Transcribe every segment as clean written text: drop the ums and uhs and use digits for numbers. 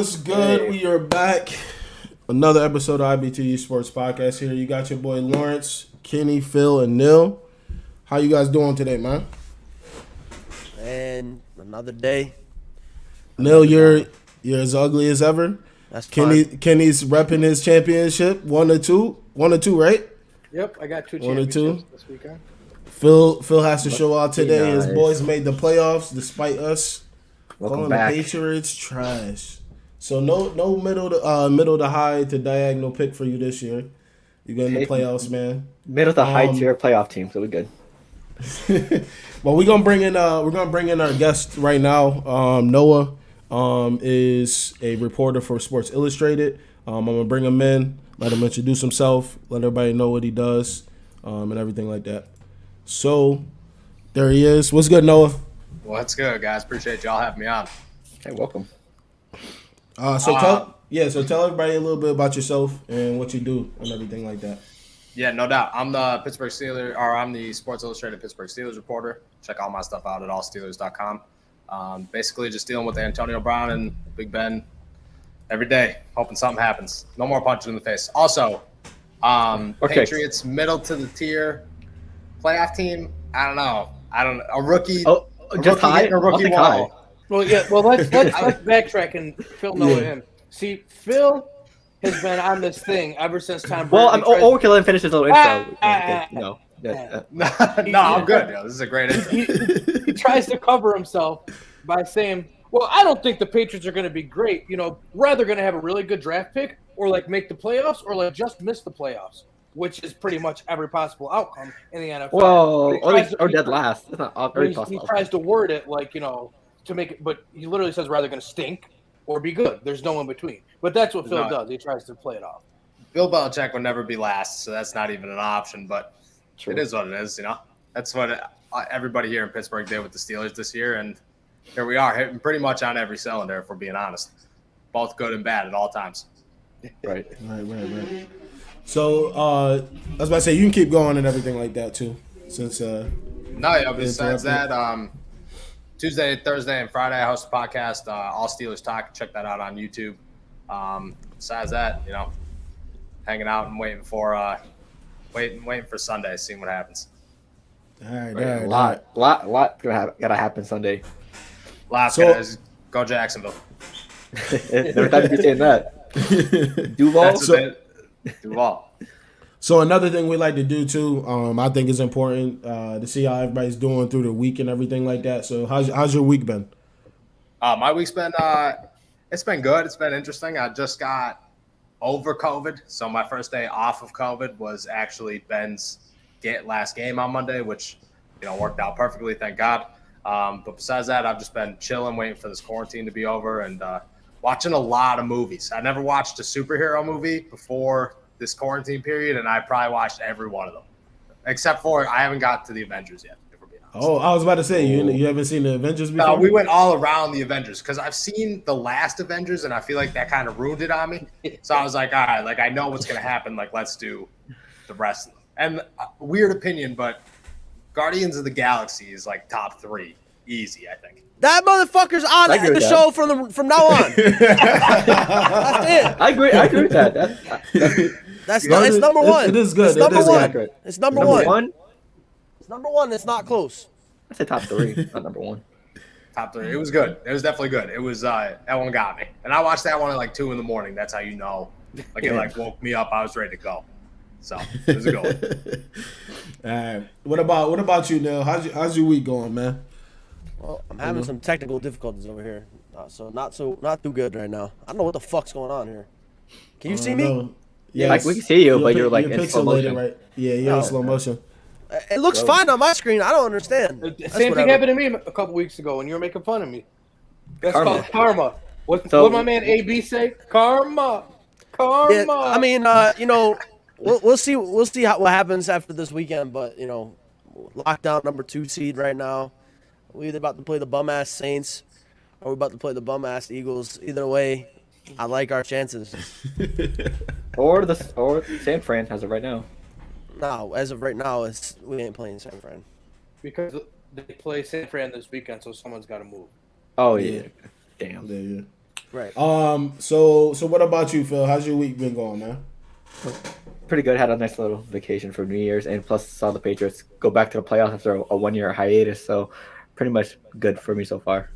What's good? Hey. We are back. Another episode of IBTE Sports Podcast here. You got your boy Lawrence, Kenny, Phil, and Neil. How you guys doing today, man? And another day. Neil, you're as ugly as ever. That's fine. Kenny's repping his championship. 1 or 2, right? Yep, I got 2 championships this weekend. Phil has to show out today. Nice. His boys made the playoffs despite us. Welcome back. The Patriots trash. So no middle to high to diagonal pick for you this year. You get in the playoffs, man. Middle to high tier playoff team, so we're good. Well, we're gonna bring in our guest right now. Noah is a reporter for Sports Illustrated. I'm gonna bring him in, let him introduce himself, let everybody know what he does, and everything like that. So there he is. What's good, Noah? What's good, guys? Appreciate y'all having me on. Hey, welcome. So tell everybody a little bit about yourself and what you do and everything like that. Yeah, no doubt. I'm the I'm the Sports Illustrated Pittsburgh Steelers reporter. Check all my stuff out at allsteelers.com. Basically just dealing with Antonio Brown and Big Ben every day, hoping something happens. No more punching in the face. Also, Patriots middle to the tier playoff team. I don't know. A rookie. Oh, just high. A rookie high. Well, yeah. Well, let's backtrack and Phil know him. See, Phil has been on this thing ever since Tom Brady. Well, okay, let him finish his little intro. No, I'm good. This is a great intro. He tries to cover himself by saying, "Well, I don't think the Patriots are going to be great. Rather going to have a really good draft pick, or like make the playoffs, or like just miss the playoffs." Which is pretty much every possible outcome in the NFL. Well, or dead last. It's not very possible. He tries to word it like, to make it, but he literally says rather going to stink or be good. There's no in between. But that's what Phil does. He tries to play it off. Bill Belichick would never be last, so that's not even an option. But It is what it is, That's what everybody here in Pittsburgh did with the Steelers this year, and here we are, hitting pretty much on every cylinder, if we're being honest. Both good and bad at all times. Right. So, I was about to say, you can keep going and everything like that, too, since besides that, Tuesday, Thursday, and Friday, I host a podcast, All Steelers Talk. Check that out on YouTube. Besides that, hanging out and waiting for Sunday, seeing what happens. All right. A lot gotta happen Sunday. Go Jacksonville. Never thought you'd be saying that. Duval. So another thing we like to do too, I think is important to see how everybody's doing through the week and everything like that. So how's your week been? My week's been it's been good. It's been interesting. I just got over COVID, so my first day off of COVID was actually Ben's last game on Monday, which worked out perfectly, thank God. But besides that, I've just been chilling, waiting for this quarantine to be over, and watching a lot of movies. I never watched a superhero movie before this quarantine period, and I probably watched every one of them, except for I haven't got to the Avengers yet, if we're being honest. Oh, I was about to say, you haven't seen the Avengers before? No, we went all around the Avengers because I've seen the last Avengers, and I feel like that kind of ruined it on me. So I was like, all right, like I know what's going to happen. Like, let's do the rest of them. And weird opinion, but Guardians of the Galaxy is like top 3. Easy, I think. That motherfucker's on the show from now on. That's it. I agree with that. It's number one. It is good. It's number one. Accurate. It's number one. It's number one. It's not close. I say top 3, not number 1. Top 3. It was good. It was definitely good. It was that one got me, and I watched that one at like 2 a.m. That's how you know. Like it woke me up. I was ready to go. So it was a good one. All right. What about you, Neil? How's your week going, man? Well, I'm having some technical difficulties over here, so not too good right now. I don't know what the fuck's going on here. Can you see me? Yeah, we can see you, but you're like in slow motion. Right? Yeah, you're in slow motion. It looks fine on my screen. I don't understand. Same thing happened to me a couple weeks ago when you were making fun of me. That's called karma. What my man AB say? Karma. Yeah, I mean, we'll see what happens after this weekend. But lockdown number 2 seed right now. We're either about to play the bum-ass Saints or we're about to play the bum-ass Eagles. Either way, I like our chances. or San Fran as of right now. No, as of right now, we ain't playing San Fran. Because they play San Fran this weekend, so someone's got to move. Oh, yeah. Damn. Yeah. Right. So what about you, Phil? How's your week been going, man? Pretty good. Had a nice little vacation for New Year's, and plus saw the Patriots go back to the playoffs after a 1 year hiatus. So pretty much good for me so far.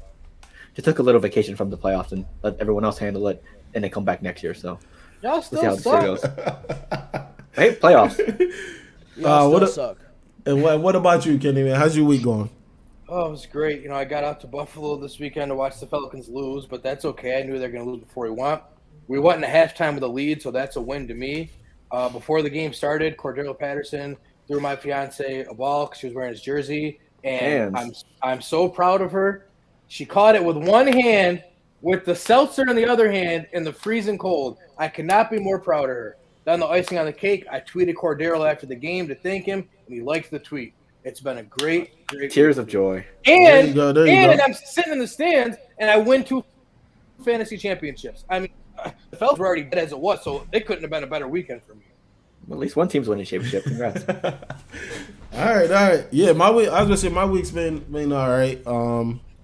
Just took a little vacation from the playoffs and let everyone else handle it, and then come back next year. So Y'all we'll see still how this year suck. goes. Hey, playoffs. Y'all what still a- suck. And what about you, Kenny, man? How's your week going? Oh, it was great. I got out to Buffalo this weekend to watch the Falcons lose, but that's okay. I knew they were going to lose before we went into halftime with a lead, so that's a win to me. Before the game started, Cordero Patterson threw my fiance a ball because she was wearing his jersey, and I'm so proud of her. She caught it with one hand, with the seltzer in the other hand, in the freezing cold. I could not be more proud of her. Then the icing on the cake, I tweeted Cordero after the game to thank him, and he liked the tweet. It's been a great Tears of joy. There And you go. I'm sitting in the stands, and I win 2 fantasy championships. I mean, the Falcons were already dead as it was, so it couldn't have been a better weekend for me. Well, at least one team's winning championship. Congrats. All right. Yeah, my week. I was gonna say my week's been all right.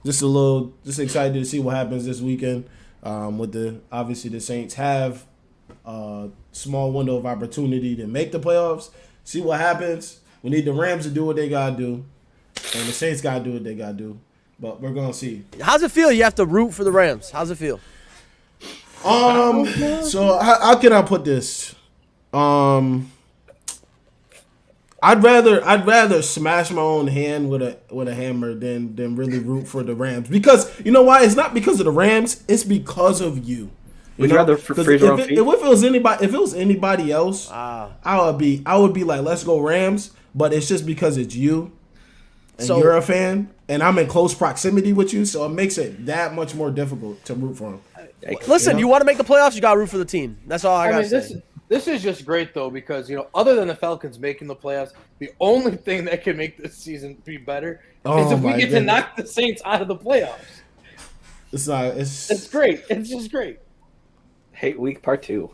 Just excited to see what happens this weekend. Obviously the Saints have a small window of opportunity to make the playoffs. See what happens. We need the Rams to do what they gotta do, and the Saints gotta do what they gotta do. But we're gonna see. How's it feel? You have to root for the Rams. How's it feel? So how can I put this? I'd rather smash my own hand with a hammer than really root for the Rams, because you know why? It's not because of the Rams. It's because of you. Would you rather freeze your own feet? If it was anybody else, I would be like, let's go Rams. But it's just because it's you, and So- you're a fan, and I'm in close proximity with you, so it makes it that much more difficult to root for them. Listen, you want to make the playoffs, you got to root for the team. That's all I got to say. This is just great, though, because, other than the Falcons making the playoffs, the only thing that can make this season be better is if we get to knock the Saints out of the playoffs. It's great. It's just great. Hate week part 2.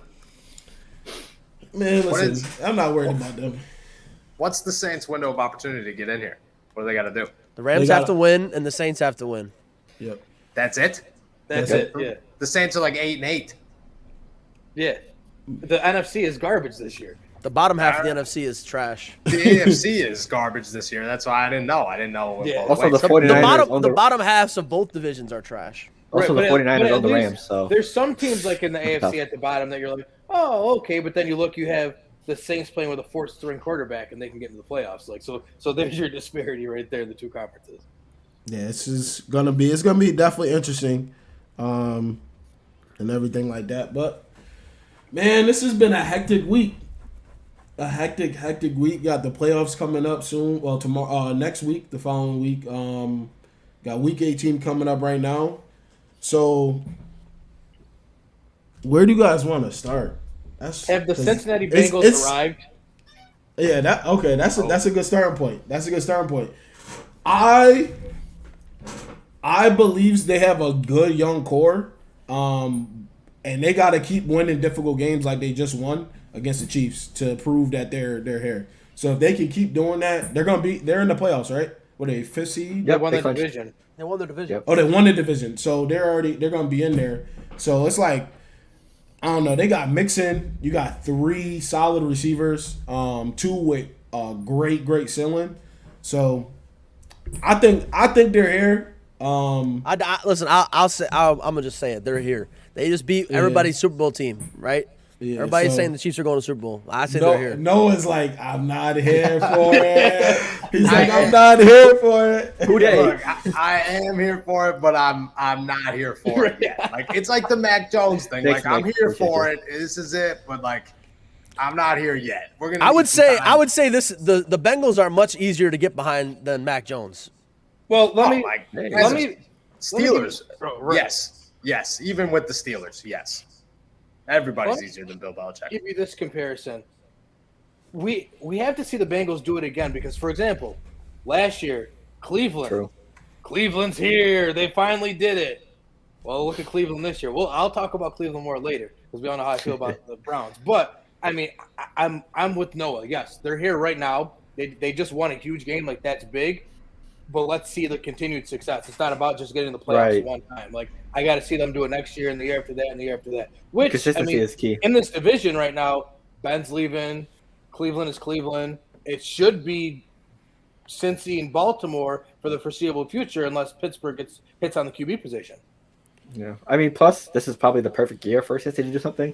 Man, listen, I'm not worried about them. What's the Saints' window of opportunity to get in here? What do they got to do? The Rams have to win, and the Saints have to win. Yep. That's it? That's it. Yeah. The Saints are like 8-8. Yeah. The NFC is garbage this year. The bottom half of the NFC is trash. The AFC is garbage this year. That's why I didn't know. Yeah. Also, the The 49ers bottom halves of both divisions are trash. Also, Right, the but 49ers at on the least Rams. So there's some teams like in the AFC at the bottom that you're like, oh, okay, but then you look, you have the Saints playing with a fourth string quarterback, and they can get into the playoffs. So there's your disparity right there in the two conferences. Yeah, it's gonna be definitely interesting, and everything like that. But man, this has been a hectic week. A hectic week. Got the playoffs coming up soon. Well, tomorrow, next week, the following week. Got week 18 coming up right now. So, where do you guys want to start? Have the Cincinnati Bengals arrived? Yeah, that's a good starting point. I believe they have a good young core, and they got to keep winning difficult games like they just won against the Chiefs to prove that they're here. So if they can keep doing that, they're in the playoffs, right? What are they, 5th seed? They won the division. They won the division. Yep. Oh, they won the division, so they're gonna be in there. So it's like, I don't know. They got Mixon. You got 3 solid receivers, 2 with great ceiling. So I think they're here. Listen, I'm gonna just say it. They're here. They just beat everybody's Super Bowl team, right? Yeah, Everybody's so- saying the Chiefs are going to Super Bowl. I say they're here. Noah's like, I'm not here for it. He's like, I'm not here for it. who they? Look, I am here for it, but I'm not here for it yet. Like, it's like the Mac Jones thing. Thanks, Like, I'm Mike. here for it. This is it, but like, I'm not here yet. We're gonna. I would need some say time. the Bengals are much easier to get behind than Mac Jones. Well, let me Steelers. Right. Yes. Even with the Steelers, yes. Everybody's Well, easier than Bill Belichick. give you this comparison. We have to see the Bengals do it again because, for example, last year, Cleveland. True. Cleveland's here. They finally did it. Well, look at Cleveland this year. Well, I'll talk about Cleveland more later because we all know how I feel about the Browns. But I mean, I'm with Noah. Yes, they're here right now. They just won a huge game. Like, that's big. but let's see the continued success. It's not about just getting the playoffs Right. one time. Like, I got to see them do it next year and the year after that and the year after that. Which, Consistency is key. In this division right now, Ben's leaving. Cleveland is Cleveland. It should be Cincy and Baltimore for the foreseeable future unless Pittsburgh hits on the QB position. Yeah, I mean, plus this is probably the perfect year for Cincy to do something.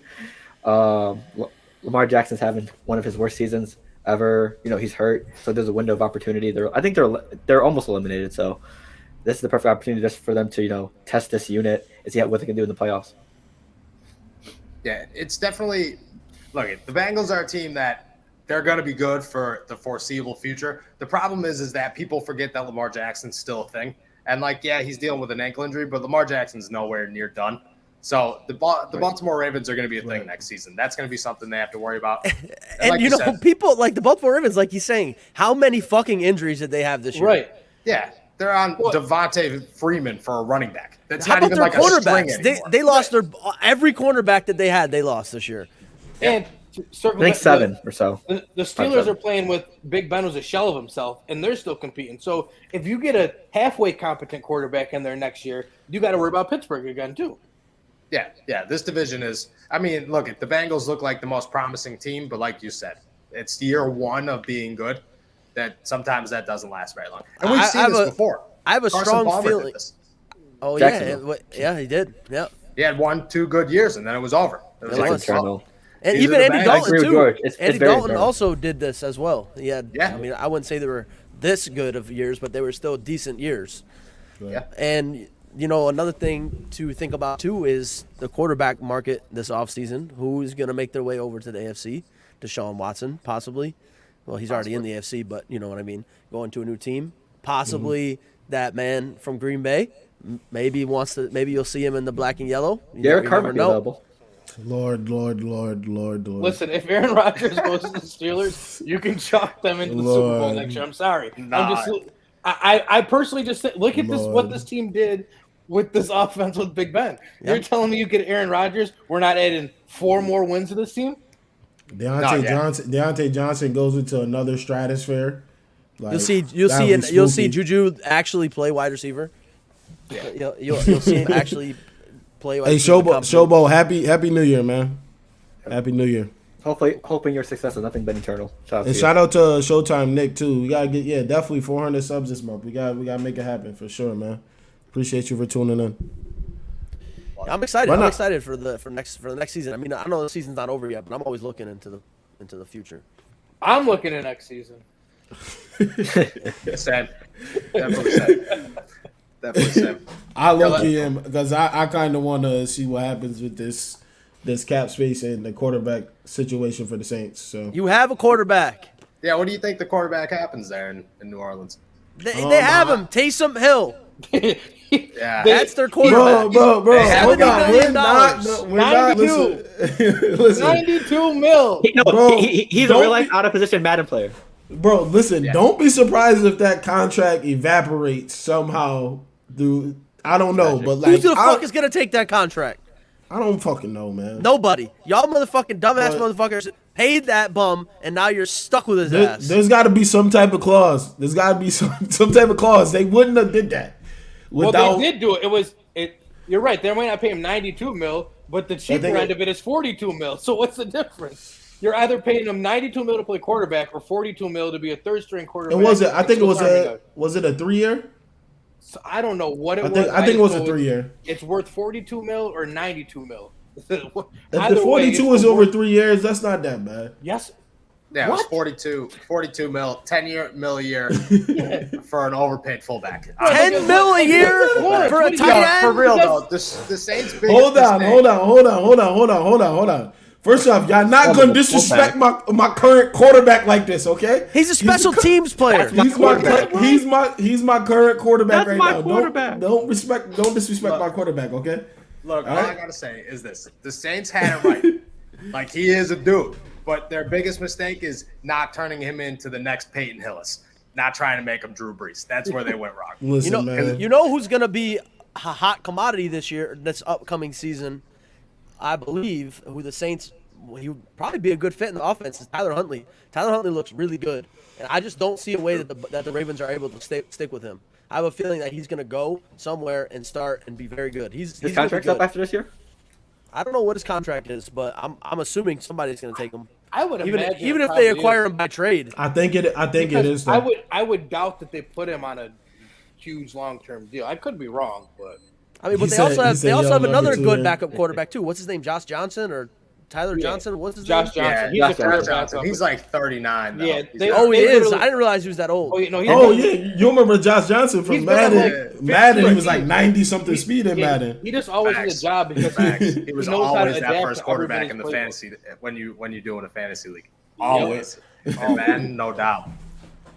Lamar Jackson's having one of his worst seasons ever. He's hurt, so there's a window of opportunity. I think they're almost eliminated. So this is the perfect opportunity just for them to test this unit and see what they can do in the playoffs. Yeah, it's definitely look. The Bengals are a team that they're going to be good for the foreseeable future. The problem is that people forget that Lamar Jackson's still a thing, and he's dealing with an ankle injury, but Lamar Jackson's nowhere near done. So the Baltimore Ravens are going to be a thing next season. That's going to be something they have to worry about. And like said, people like the Baltimore Ravens, like he's saying, how many fucking injuries did they have this year? Right. Yeah, they're on Devontae Freeman for a running back. That's How not about even their like a string quarterbacks? anymore. They lost every cornerback that they had. They lost this year. And I think 7 or so. The Steelers are playing with Big Ben, who's a shell of himself, and they're still competing. So if you get a halfway competent quarterback in there next year, you got to worry about Pittsburgh again too. Yeah. This division is. I mean, look, the Bengals look like the most promising team, but like you said, it's year one of being good. That sometimes that doesn't last very long, and we've seen this before. I have a Carson strong Palmer feeling. did this. Oh yeah, he did. Yeah. He had 1-2 good years, and then it was over. It was It like was. Internal. And These even are the Andy bad- I Dalton agree with too. George. It's Andy very Dalton internal. also did this as well. Yeah. I mean, I wouldn't say they were this good of years, but they were still decent years. Yeah. And another thing to think about too is the quarterback market this offseason. Who's going to make their way over to the AFC? Deshaun Watson, possibly. Well, he's already in the AFC, but you know what I mean. Going to a new team, possibly that man from Green Bay. Maybe you'll see him in the black and yellow. Derek You Carr never might be know. available. Lord. Listen, if Aaron Rodgers goes to the Steelers, you can chalk them into the Super Bowl Lord. next year. I'm sorry. Nah. I personally just think, look at what Lord. this team did with this offense with Big Ben. You're telling me you get Aaron Rodgers, we're not adding 4 more wins to this team? Deontay Johnson goes into another stratosphere. Like, You'll that would be spooky. Juju actually play wide receiver. Yeah. You'll see him actually play wide Hey, receiver. Showbo, happy New Year, man. Happy New Year. Hoping your success is nothing but internal. And shout out to Showtime Nick too. We gotta get definitely 400 subs this month. We gotta make it happen for sure, man. Appreciate you for tuning in. I'm excited. Why I'm not? excited for the next season. I mean, I know the season's not over yet, but I'm always looking into the future. I'm looking at next season. Sam. Definitely Sam. Definitely Sam. I low-key am because I kind of want to see what happens with this cap space and the quarterback situation for the Saints. So You have a quarterback. Yeah, what do you think the quarterback happens there in New Orleans? They have him. Taysom Hill. Yeah. That's their quarterback. bro, hold on. $70 million. We're not. 92. Listen, 92 mil. Bro, He's a don't real life out of position Madden player. bro, listen. Yeah. Don't be surprised if that contract evaporates somehow. Dude, I don't know, but like, Who the fuck is gonna take that contract? I don't fucking know, man. Nobody. Y'all motherfucking dumbass But- motherfuckers paid that bum, and now you're stuck with his ass. There's got to be some type of clause. There's got to be some type of clause. They wouldn't have did that Well, without. they did do it. You're right. They might not pay him 92 mil, but the cheaper think end of it is 42 mil. So what's the difference? You're either paying him 92 mil to play quarterback or 42 mil to be a third string quarterback. And was it? I think it was Still was it a 3-year? So I don't know what it I was. think it just was a know 3-year. It's worth 42 mil or 92 mil. If the Either way, 42 it's is over worth- 3 years, that's not that bad. Yes. Yeah, it was What? 42 mil, 10 mil a year for an overpaid fullback. 10 mil a year for a tight end. For real though, the Saints. biggest Hold on. mistake- First off, y'all not gonna disrespect my current quarterback like this, okay? He's a special teams player. He's my current quarterback That's right my now. quarterback. Don't disrespect my quarterback, okay? Look, all right. I gotta say is this: the Saints had it right. Like he is a dude, but their biggest mistake is not turning him into the next Peyton Hillis. Not trying to make him Drew Brees. That's where they went wrong. Listen, man. You know who's gonna be a hot commodity this upcoming season? I believe who the Saints he would probably be a good fit in the offense is Tyler Huntley. Tyler Huntley looks really good, and I just don't see a way that the Ravens are able to stick with him. I have a feeling that he's going to go somewhere and start and be very good. His contract's up after this year? I don't know what his contract is, but I'm assuming somebody's going to take him. I would imagine even if they acquire him by trade. I think it is. Though. I would doubt that they put him on a huge long-term deal. I could be wrong, but I mean, but they also have another good backup quarterback too. What's his name? Josh Johnson or Tyler Johnson? What's his Josh name? Johnson. Yeah, He's Josh Johnson. He's like 39. Though. Yeah, he is. I didn't realize he was that old. Yeah, you remember Josh Johnson from Madden? Madden, he was like 90-something speed in Madden. He just always had a job because he was always that first quarterback in the fantasy when you're doing a fantasy league. Always. Oh man, no doubt.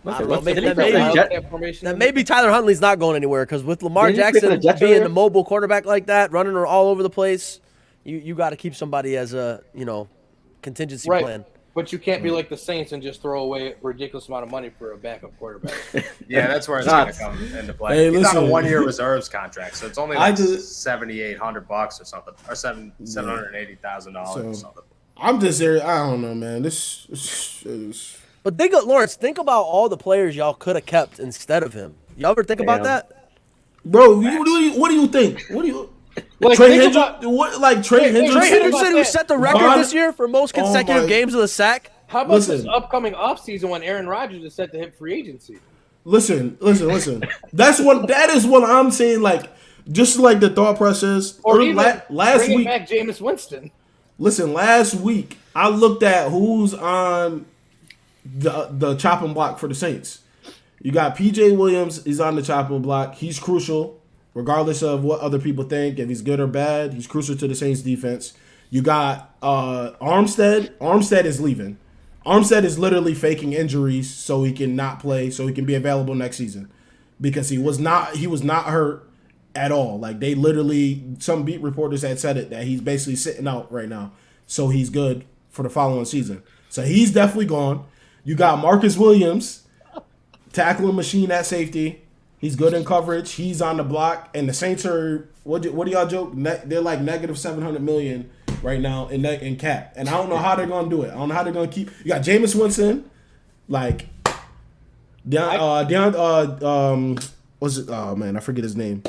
That maybe Tyler Huntley's not going anywhere because with Lamar Jackson being a mobile quarterback like that, running all over the place, you got to keep somebody as a contingency plan. But you can't be like the Saints and just throw away a ridiculous amount of money for a backup quarterback. Yeah, that's where it's going to come into play. Hey, he's on a 1-year reserves contract, so it's only like $7,800 or something, or $780,000 or something. I'm just there. I don't know, man. This is. But Lawrence, think about all the players y'all could have kept instead of him. Y'all ever think about that? Bro, what do you think? What do you like? Trey Hendrickson? Trey Hendrickson, who set the record this year for most consecutive games with a sack. How about this upcoming offseason when Aaron Rodgers is set to hit free agency? Listen. That is what I'm saying. Like, just like the thought process. Or even last week, back Jameis Winston. Listen, last week I looked at who's on the chopping block for the Saints. You got PJ Williams. He's on the chopping block. He's crucial, regardless of what other people think. If he's good or bad, he's crucial to the Saints defense. You got Armstead. Armstead is leaving. Armstead is literally faking injuries so he can not play, so he can be available next season, because he was not hurt at all. Like, they literally, some beat reporters had said it, that he's basically sitting out right now, so he's good for the following season. So he's definitely gone. You got Marcus Williams, tackling machine at safety. He's good in coverage. He's on the block, and the Saints are what do y'all joke? They're like negative $700 million right now in cap, and I don't know how they're gonna do it. I don't know how they're gonna keep. You got Jameis Winston, like what's it? Oh man, I forget his name.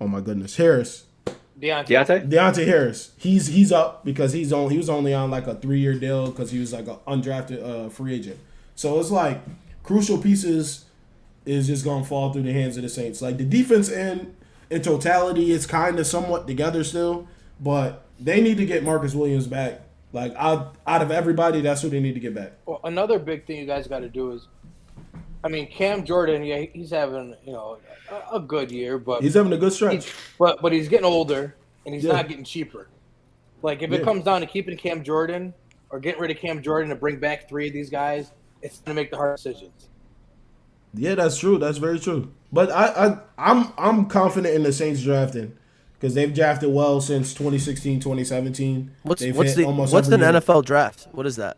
Oh my goodness, Harris. Deontay Harris. He's up because he was only on like a 3-year deal because he was like an undrafted free agent. So it's like crucial pieces is just gonna fall through the hands of the Saints. Like, the defense in totality is kind of somewhat together still, but they need to get Marcus Williams back. Like, out of everybody, that's who they need to get back. Well, another big thing you guys got to do is, I mean, Cam Jordan, yeah, he's having a good year, but he's having a good stretch. But he's getting older and he's not getting cheaper. Like, if it comes down to keeping Cam Jordan or getting rid of Cam Jordan to bring back 3 of these guys, it's gonna make the hard decisions. Yeah, that's true. That's very true. But I'm confident in the Saints drafting because they've drafted well since 2016, 2017. What's the NFL draft? What is that?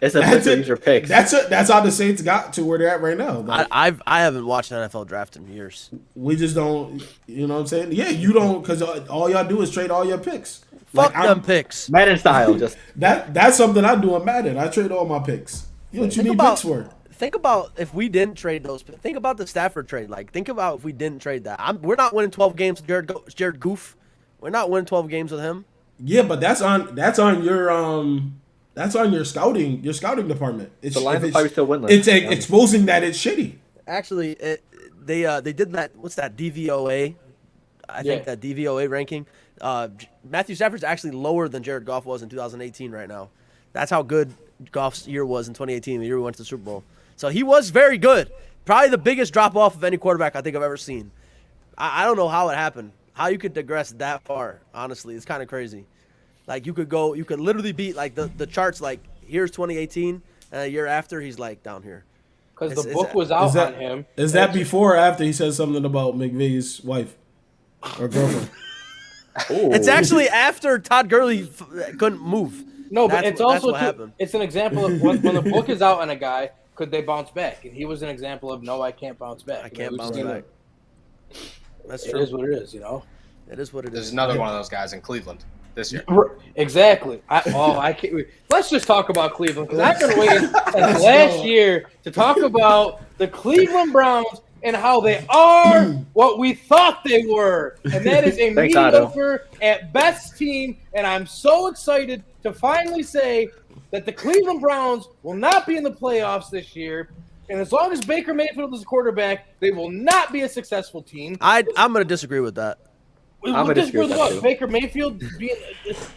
It's a bunch of user picks. That's how the Saints got to where they're at right now. Like, I haven't watched an NFL draft in years. We just don't. You know what I'm saying? Yeah, you don't, because all y'all do is trade all your picks. Fuck them picks. Madden style, just that's something I do in Madden. I trade all my picks. You know what you need picks for? Think about if we didn't trade those. Think about the Stafford trade. Like, think about if we didn't trade that. We're not winning 12 games with Jared Goff. We're not winning 12 games with him. Yeah, but that's on your scouting department. The Lions are probably still winless. It's exposing that it's shitty. Actually, they did that. What's that, DVOA? I think that DVOA ranking. Matthew Stafford's actually lower than Jared Goff was in 2018 right now. That's how good Goff's year was in 2018, the year we went to the Super Bowl. So he was very good. Probably the biggest drop-off of any quarterback I think I've ever seen. I don't know how it happened. How you could digress that far, honestly. It's kind of crazy. Like, you could literally beat, like, the charts, like, here's 2018, and a year after, he's, like, down here. Because the book was out on him. Is that before or after he said something about McVay's wife or girlfriend? It's actually after Todd Gurley couldn't move. No, but it's also it's an example of when the book is out on a guy, could they bounce back? And he was an example of, no, I can't bounce back. I can't bounce back. That's true. It is what it is, It is what it is. There's another one of those guys in Cleveland. this year. Exactly. I can't. Let's just talk about Cleveland because I've been waiting since last year to talk about the Cleveland Browns and how they are what we thought they were, and that is a Thanks, mediocre at best team. And I'm so excited to finally say that the Cleveland Browns will not be in the playoffs this year. And as long as Baker Mayfield is a quarterback, they will not be a successful team. I'm going to disagree with that. I'm gonna disagree with that too. Baker Mayfield,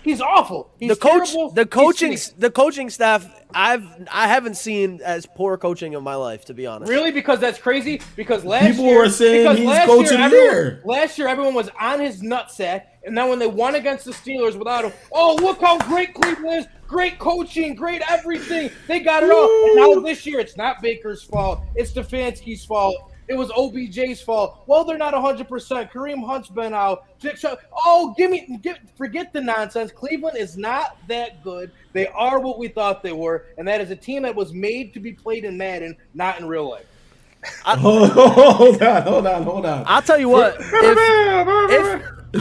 he's awful. He's the terrible. the coaching staff. I haven't seen as poor coaching in my life, to be honest. Really, because that's crazy. Because last People year, were saying he's coach of the year. Last year, everyone was on his nutsack, and then when they won against the Steelers without him, oh, look how great Cleveland is! Great coaching, great everything. They got it all. And now this year, it's not Baker's fault. It's Stefanski's fault. It was OBJ's fault. Well, they're not 100%. Kareem Hunt's been out. Oh, forget the nonsense. Cleveland is not that good. They are what we thought they were, and that is a team that was made to be played in Madden, not in real life. Hold on. I'll tell you what.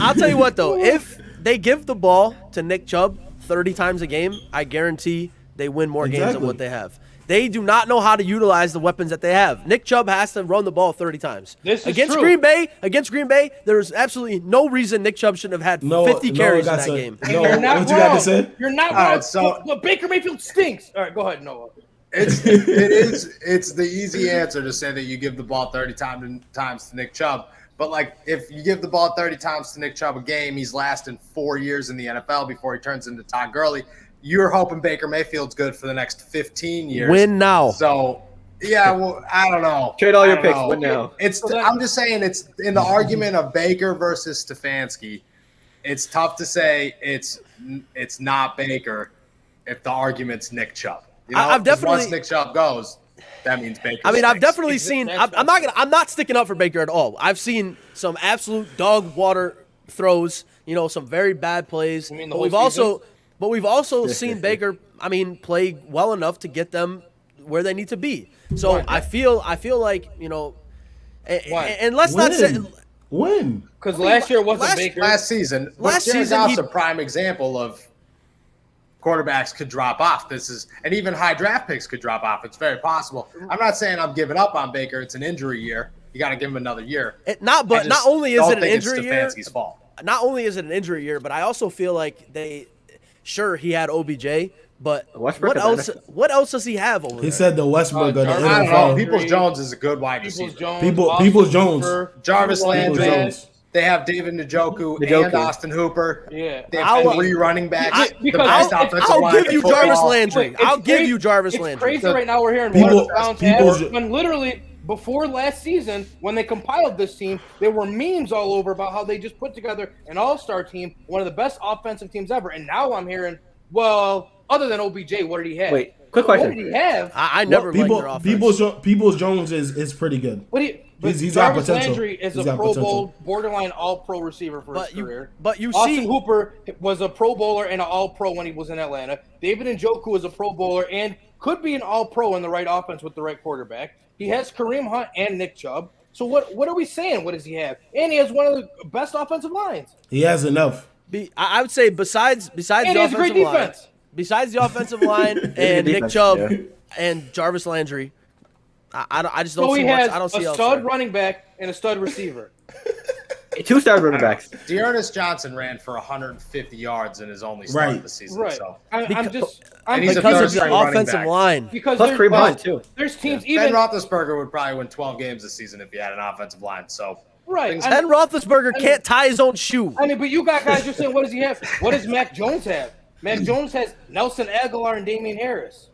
I'll tell you what though. If they give the ball to Nick Chubb 30 times a game, I guarantee they win more games than what they have. They do not know how to utilize the weapons that they have. Nick Chubb has to run the ball 30 times. This is against true. Against Green Bay, there's absolutely no reason Nick Chubb shouldn't have had 50 carries in that game. No, you're not what wrong. you got to say? You're not wrong. But Baker Mayfield stinks. All right, go ahead, Noah. It's the easy answer to say that you give the ball 30 times to Nick Chubb. But, like, if you give the ball 30 times to Nick Chubb a game, he's lasting 4 years in the NFL before he turns into Todd Gurley. You're hoping Baker Mayfield's good for the next 15 years. Win now. So, yeah, well, I don't know. Trade all your picks. Win now. I'm just saying it's in the argument of Baker versus Stefanski. It's tough to say it's not Baker if the argument's Nick Chubb. You know, I've definitely once Nick Chubb goes, that means Baker. I mean, stinks. I've definitely seen. I'm not sticking up for Baker at all. I've seen some absolute dog water throws. You know, some very bad plays. But we've also seen Baker. I mean, play well enough to get them where they need to be. So I feel like, you know, and let's not say when because last year wasn't Baker. Last season. Last season, he's a prime example of quarterbacks could drop off. And even high draft picks could drop off. It's very possible. I'm not saying I'm giving up on Baker. It's an injury year. You got to give him another year. Not only is it an injury year. Stefanski's fault. Not only is it an injury year, but I also feel like sure he had OBJ, but what else does he have over there? He said the Westbrook of the NFL. I don't know. Peoples-Jones is a good wide receiver. Peoples-Jones. Jarvis Landry. They have David Njoku and Austin Hooper. Yeah. They have 3 running backs. I'll give you Jarvis Landry. It's crazy right now we're hearing one of the Browns have when literally before last season, when they compiled this team, there were memes all over about how they just put together an all-star team, one of the best offensive teams ever. And now I'm hearing, well, other than OBJ, what did he have? Wait, quick question. What did he have? I never liked their offense. Peoples-Jones is pretty good. He's got Jarvis potential. Landry is a Pro Bowl, borderline All-Pro receiver for his career. Austin Hooper was a Pro Bowler and an All-Pro when he was in Atlanta. David Njoku is a Pro Bowler and could be an All-Pro in the right offense with the right quarterback. He has Kareem Hunt and Nick Chubb. So what are we saying? What does he have? And he has one of the best offensive lines. He has enough. I would say besides the offensive line, besides the offensive line and Nick Chubb and Jarvis Landry, I just don't see much. I don't see a stud running back and a stud receiver. 2 star running backs. Dearness Johnson ran for 150 yards in his only start of the season. Right. So. Because of the offensive line. Because plus Kareem Hunt too. There's teams Ben Roethlisberger would probably win 12 games this season if he had an offensive line. So right. Ben Roethlisberger can't tie his own shoe. I mean, but you got guys just saying, what does he have? What does Mac Jones have? Mac Jones has Nelson Aguilar and Damian Harris.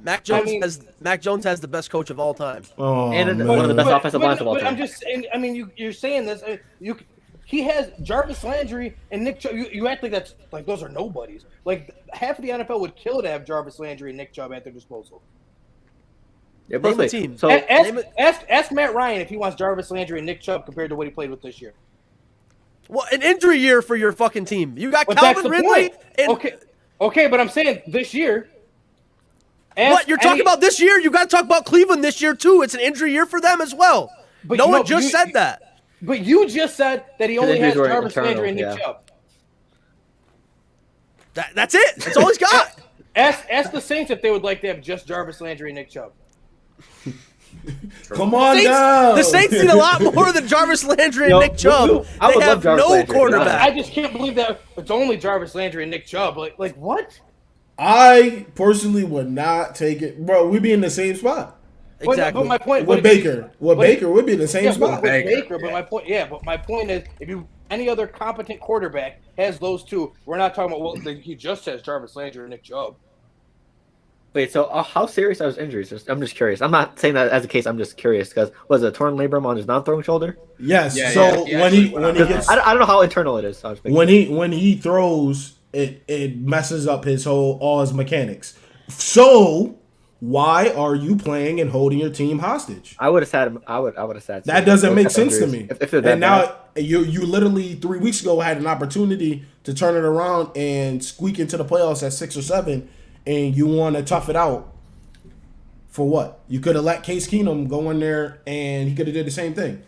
Mac Jones has the best coach of all time. And one of the best offensive lines of all time. I'm just saying, I mean, you're saying this. He has Jarvis Landry and Nick Chubb. You act like that's like those are nobodies. Like half of the NFL would kill to have Jarvis Landry and Nick Chubb at their disposal. Yeah, name a team. So ask Matt Ryan if he wants Jarvis Landry and Nick Chubb compared to what he played with this year. Well, an injury year for your fucking team. You got But Calvin Ridley. Okay, but I'm saying this year. What you're talking about this year? You got to talk about Cleveland this year too. It's an injury year for them as well. But no one just said that. But you just said that he only has Jarvis Landry and Nick Chubb. That's it. That's all he's got. Ask the Saints if they would like to have just Jarvis Landry and Nick Chubb. Come on now. The Saints need a lot more than Jarvis Landry and Nick Chubb. I would they love have Jarvis no Landry. quarterback. I just can't believe that it's only Jarvis Landry and Nick Chubb. Like what? I personally would not take it, bro. We'd be in the same spot Exactly. But my point with Baker. Baker would be in the same yeah, spot. with Baker. But my point is, if any other competent quarterback has those two, we're not talking about he just has Jarvis Landry and Nick Chubb. Wait, so how serious are his injuries? I'm just curious. I'm not saying that as a case. I'm just curious because was it a torn labrum on his non-throwing shoulder? Yes. Yeah, so yeah, when yeah. he gets, I don't know how internal it is. So when he throws, it messes up all his mechanics. So why are you playing and holding your team hostage? I would have sat him. I would have sat. That doesn't make sense to me. If they're that and now you literally 3 weeks ago had an opportunity to turn it around and squeak into the playoffs at 6 or 7, and you want to tough it out for what? You could have let Case Keenum go in there and he could have did the same thing.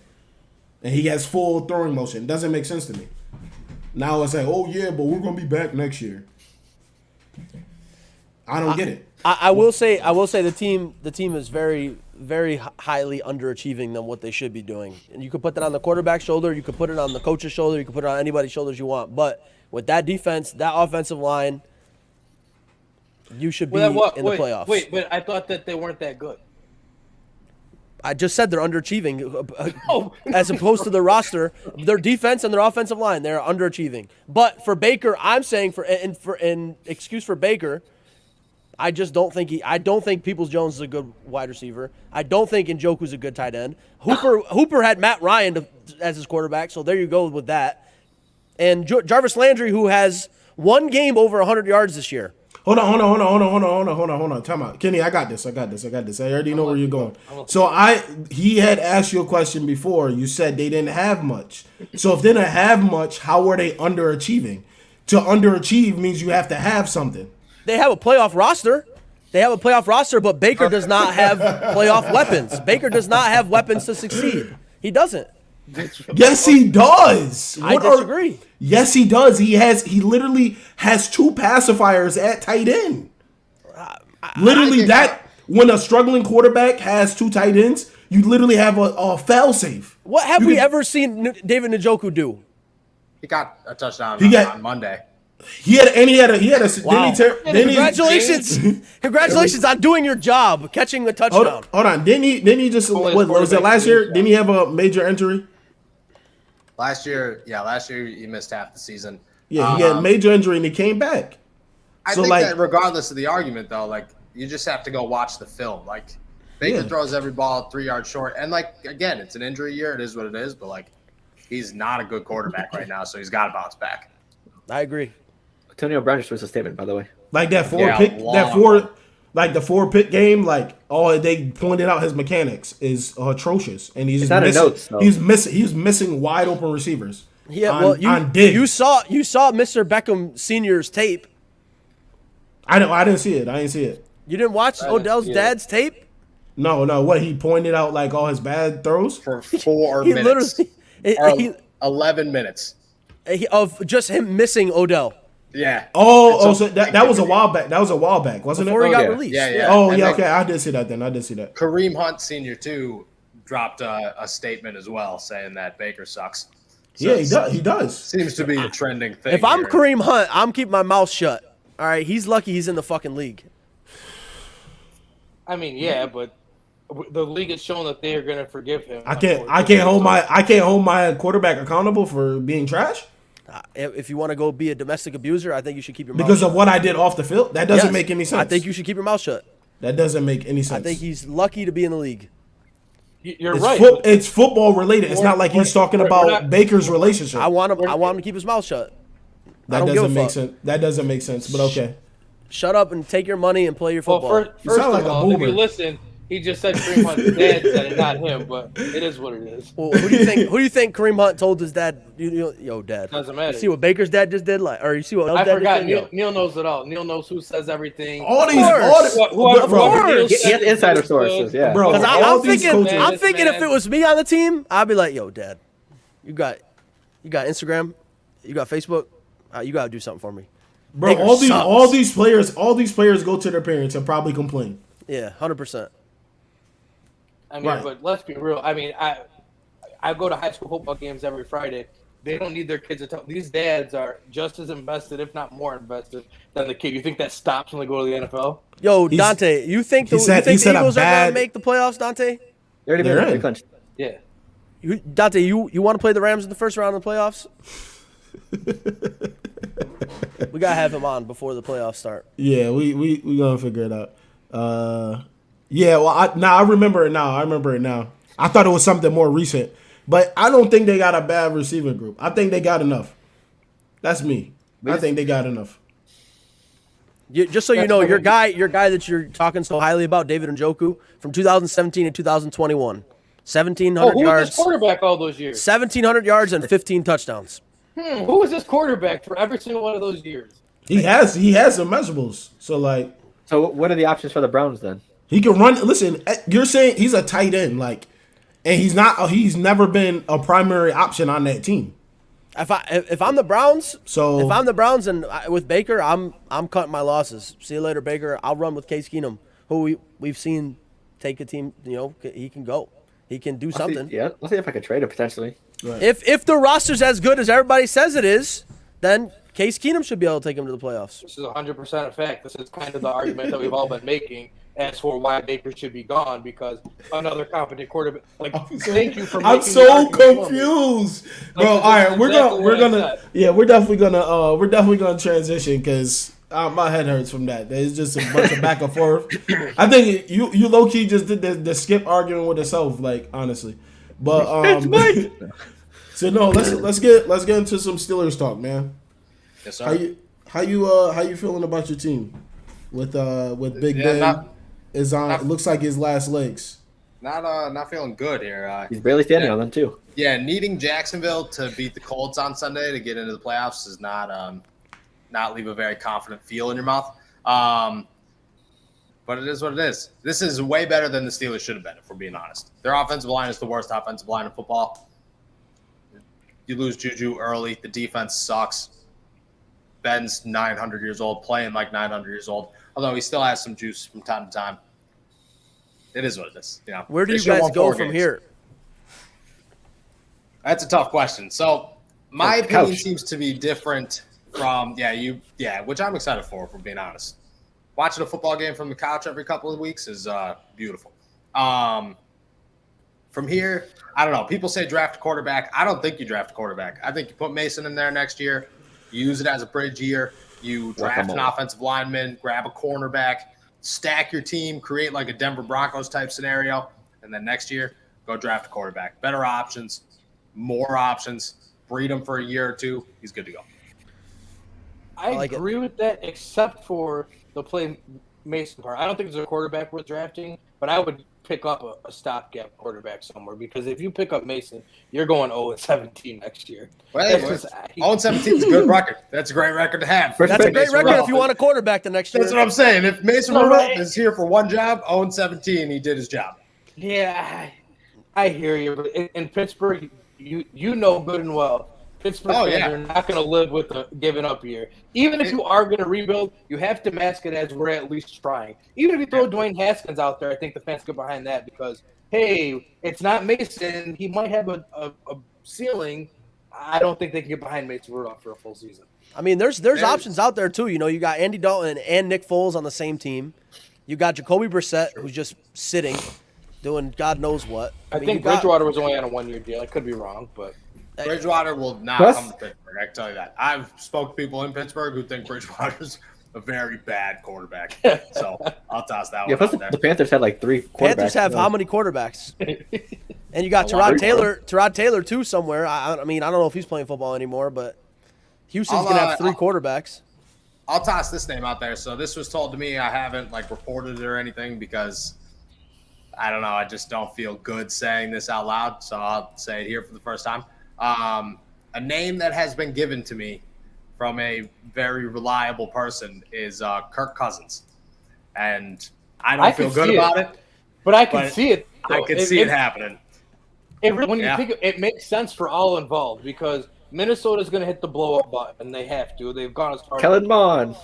And he has full throwing motion. Doesn't make sense to me. Now it's like, oh yeah, but we're gonna be back next year. I don't get it. I will say the team is very, very highly underachieving than what they should be doing. And you could put that on the quarterback's shoulder, you could put it on the coach's shoulder, you could put it on anybody's shoulders you want. But with that defense, that offensive line, you should be in the playoffs. Wait, but I thought that they weren't that good. I just said they're underachieving. As opposed to their roster, their defense and their offensive line, they're underachieving. But for Baker, I'm saying in excuse for Baker, I just don't think I don't think Peoples-Jones is a good wide receiver. I don't think Njoku's a good tight end. Hooper had Matt Ryan as his quarterback, so there you go with that. And Jarvis Landry, who has one game over 100 yards this year. Hold on. Time out. Kenny, I got this. I already know where you're going. So he had asked you a question before. You said they didn't have much. So if they didn't have much, how were they underachieving? To underachieve means you have to have something. They have a playoff roster. But Baker does not have playoff weapons. Baker does not have weapons to succeed. He doesn't. Yes, he does. I disagree. Yes, he does. He literally has 2 pacifiers at tight end. Literally, when a struggling quarterback has 2 tight ends, you literally have a fail safe. What have we ever seen David Njoku do? He got a touchdown on Monday. He had a Wow. Congratulations on doing your job, catching the touchdown. Hold on. Didn't he just what was it last year? Didn't he have a major injury? Last year he missed half the season. Yeah, he had a major injury and he came back. I think that regardless of the argument though, like you just have to go watch the film. Like Baker throws every ball 3 yards short, and like again, it's an injury year. It is what it is, but like he's not a good quarterback right now, so he's got to bounce back. I agree. Antonio Brown just was a statement, by the way. Like the 4 pick game, like they pointed out his mechanics is atrocious, and he's missing wide open receivers. Yeah, you saw Mr. Beckham Senior's tape. I didn't see it. You didn't watch Odell's dad's tape? No. What he pointed out like all his bad throws For 4 minutes. 11 minutes of just him missing Odell. Yeah. So that was a while back. Wasn't Before it? he got released. Yeah. Okay. I did see that then. Kareem Hunt Sr. too dropped a statement as well saying that Baker sucks. So he does. Seems to be a trending thing. If I'm Kareem Hunt, I'm keeping my mouth shut. All right, he's lucky he's in the fucking league. I mean, yeah, but the league has shown that they are going to forgive him. I can't hold my quarterback accountable for being trash. If you want to go be a domestic abuser, I think you should keep your mouth because shut. of what I did off the field. That doesn't make any sense. I think you should keep your mouth shut. That doesn't make any sense. I think he's lucky to be in the league. You're right. It's football related. It's not like he's talking about Baker's relationship. I want him to keep his mouth shut. That doesn't make sense. That doesn't make sense. But okay. Shut up and take your money and play your football. Well, first sound like of a all, if boomer. you listen, he just said Kareem Hunt's dad said it, not him, but it is what it is. Well, who do you think Kareem Hunt told his dad? Yo, dad. Doesn't matter. You see what Baker's dad just did, or you see what Odell's dad forgot. just did? Neil knows it all. Neil knows who says everything. All these, He has insider sources, yeah. Bro, Because all I'm these thinking, coaches- if it was me on the team, I'd be like, yo, dad, you got Instagram, you got Facebook, you got to do something for me. Bro, Baker all sucks. these players go to their parents and probably complain. Yeah, 100%. I mean, Right. but let's be real. I mean, I go to high school football games every Friday. They don't need their kids to tell. These dads are just as invested, if not more invested, than the kid. You think that stops when they go to the NFL? Yo, He's- Dante, you think the he said Eagles a are going bad- to make the playoffs, Dante? They already They're made it. in. They clinched. Yeah. Dante, you want to play the Rams in the first round of the playoffs? We got to have him on before the playoffs start. Yeah, we gonna figure it out. Yeah, well, I remember it now. I thought it was something more recent, but I don't think they got a bad receiving group. I think they got enough. That's me. I think they got enough. Just so you know, your guy that you're talking so highly about, David Njoku, from 2017 and 2021, 1,700 Who was yards, this quarterback all those years? 1,700 yards and 15 touchdowns. Who was this quarterback for every single one of those years? He has some measurables. So like So what are the options for the Browns then? he can run. Listen, you're saying he's a tight end, like, and he's never been a primary option on that team. If I'm the Browns, So if I'm the Browns and with Baker, I'm cutting my losses. See you later, Baker. I'll run with Case Keenum, who we've seen take a team. You know, he can go. He can do something. Yeah, let's see if I could trade it potentially. If the roster's as good as everybody says it is, then Case Keenum should be able to take him to the playoffs. This is 100% a fact. This is kind of the argument that we've all been making as for why Baker should be gone, because another competent quarterback. Like, thank you for making I'm the so argument for me. confused, Like, bro. this All right, is we're exactly what I gonna said. we're definitely gonna transition because my head hurts from that. There's just a bunch of back and forth. I think you low key just did the skip arguing with yourself, like honestly. But so no, let's get into some Steelers talk, man. Yes, sir. How you feeling about your team with Big Yeah, Ben is on? It looks like his last legs. Not feeling good here. He's barely standing on them too. Yeah, needing Jacksonville to beat the Colts on Sunday to get into the playoffs does not leave a very confident feel in your mouth. But it is what it is. This is way better than the Steelers should have been, if we're being honest. Their offensive line is the worst offensive line in football. You lose Juju early. The defense sucks. Ben's 900 years old, playing like 900 years old, although he still has some juice from time to time. It is what it is. You know, Where do They you should've guys won go 4 from games. here? That's a tough question. So my Couch. opinion seems to be different from which I'm excited for, if we're being honest. Watching a football game from the couch every couple of weeks is beautiful. From here, I don't know. People say draft a quarterback. I don't think you draft a quarterback. I think you put Mason in there next year. You use it as a bridge year. You draft an offensive lineman, grab a cornerback, stack your team, create like a Denver Broncos type scenario, and then next year, go draft a quarterback. Better options, more options, breed him for a year or two. He's good to go. I like it. agree with that, except for the play Mason part. I don't think there's a quarterback worth drafting, but I would pick up a stopgap quarterback somewhere, because if you pick up Mason, you're going 0-17 next year. Well, That's 0-17 is a good record. That's a great record to have. First That's a pick. great Mason record Rudolph. if you want a quarterback the next year. That's what I'm saying. If Mason No, Rudolph right. is here for one job, 0-17, he did his job. Yeah, I hear you, but in Pittsburgh, you know good and well, Pittsburgh Oh, fans yeah. are not going to live with a giving up year. Even if you are going to rebuild, you have to mask it as we're at least trying. Even if you throw Dwayne Haskins out there, I think the fans get behind that, because, hey, it's not Mason. He might have a ceiling. I don't think they can get behind Mason Rudolph for a full season. I mean, there's options out there too. You know, you got Andy Dalton and Nick Foles on the same team. You got Jacoby Brissett, who's just sitting, doing God knows what. I mean, think you got- Bridgewater was only on a one-year deal. I could be wrong, but Bridgewater will not Plus- come to Pittsburgh. I can tell you that. I've spoke to people in Pittsburgh who think Bridgewater's a very bad quarterback. So I'll toss that Yeah, one plus out there. the Panthers had like 3 quarterbacks. Panthers have how many quarterbacks? And you got A lot. Tyrod Taylor too somewhere. I mean, I don't know if he's playing football anymore, but Houston's I'll, gonna have 3 quarterbacks. I'll toss this name out there. So this was told to me. I haven't reported it or anything because I don't know. I just don't feel good saying this out loud. So I'll say it here for the first time. A name that has been given to me from a very reliable person is Kirk Cousins. And I don't feel good about it. But I can But see it. I though. can see it happening. When you Yeah. think it makes sense for all involved, because Minnesota's going to hit the blow-up button, and they have to. They've gone as far. Kellen Mond.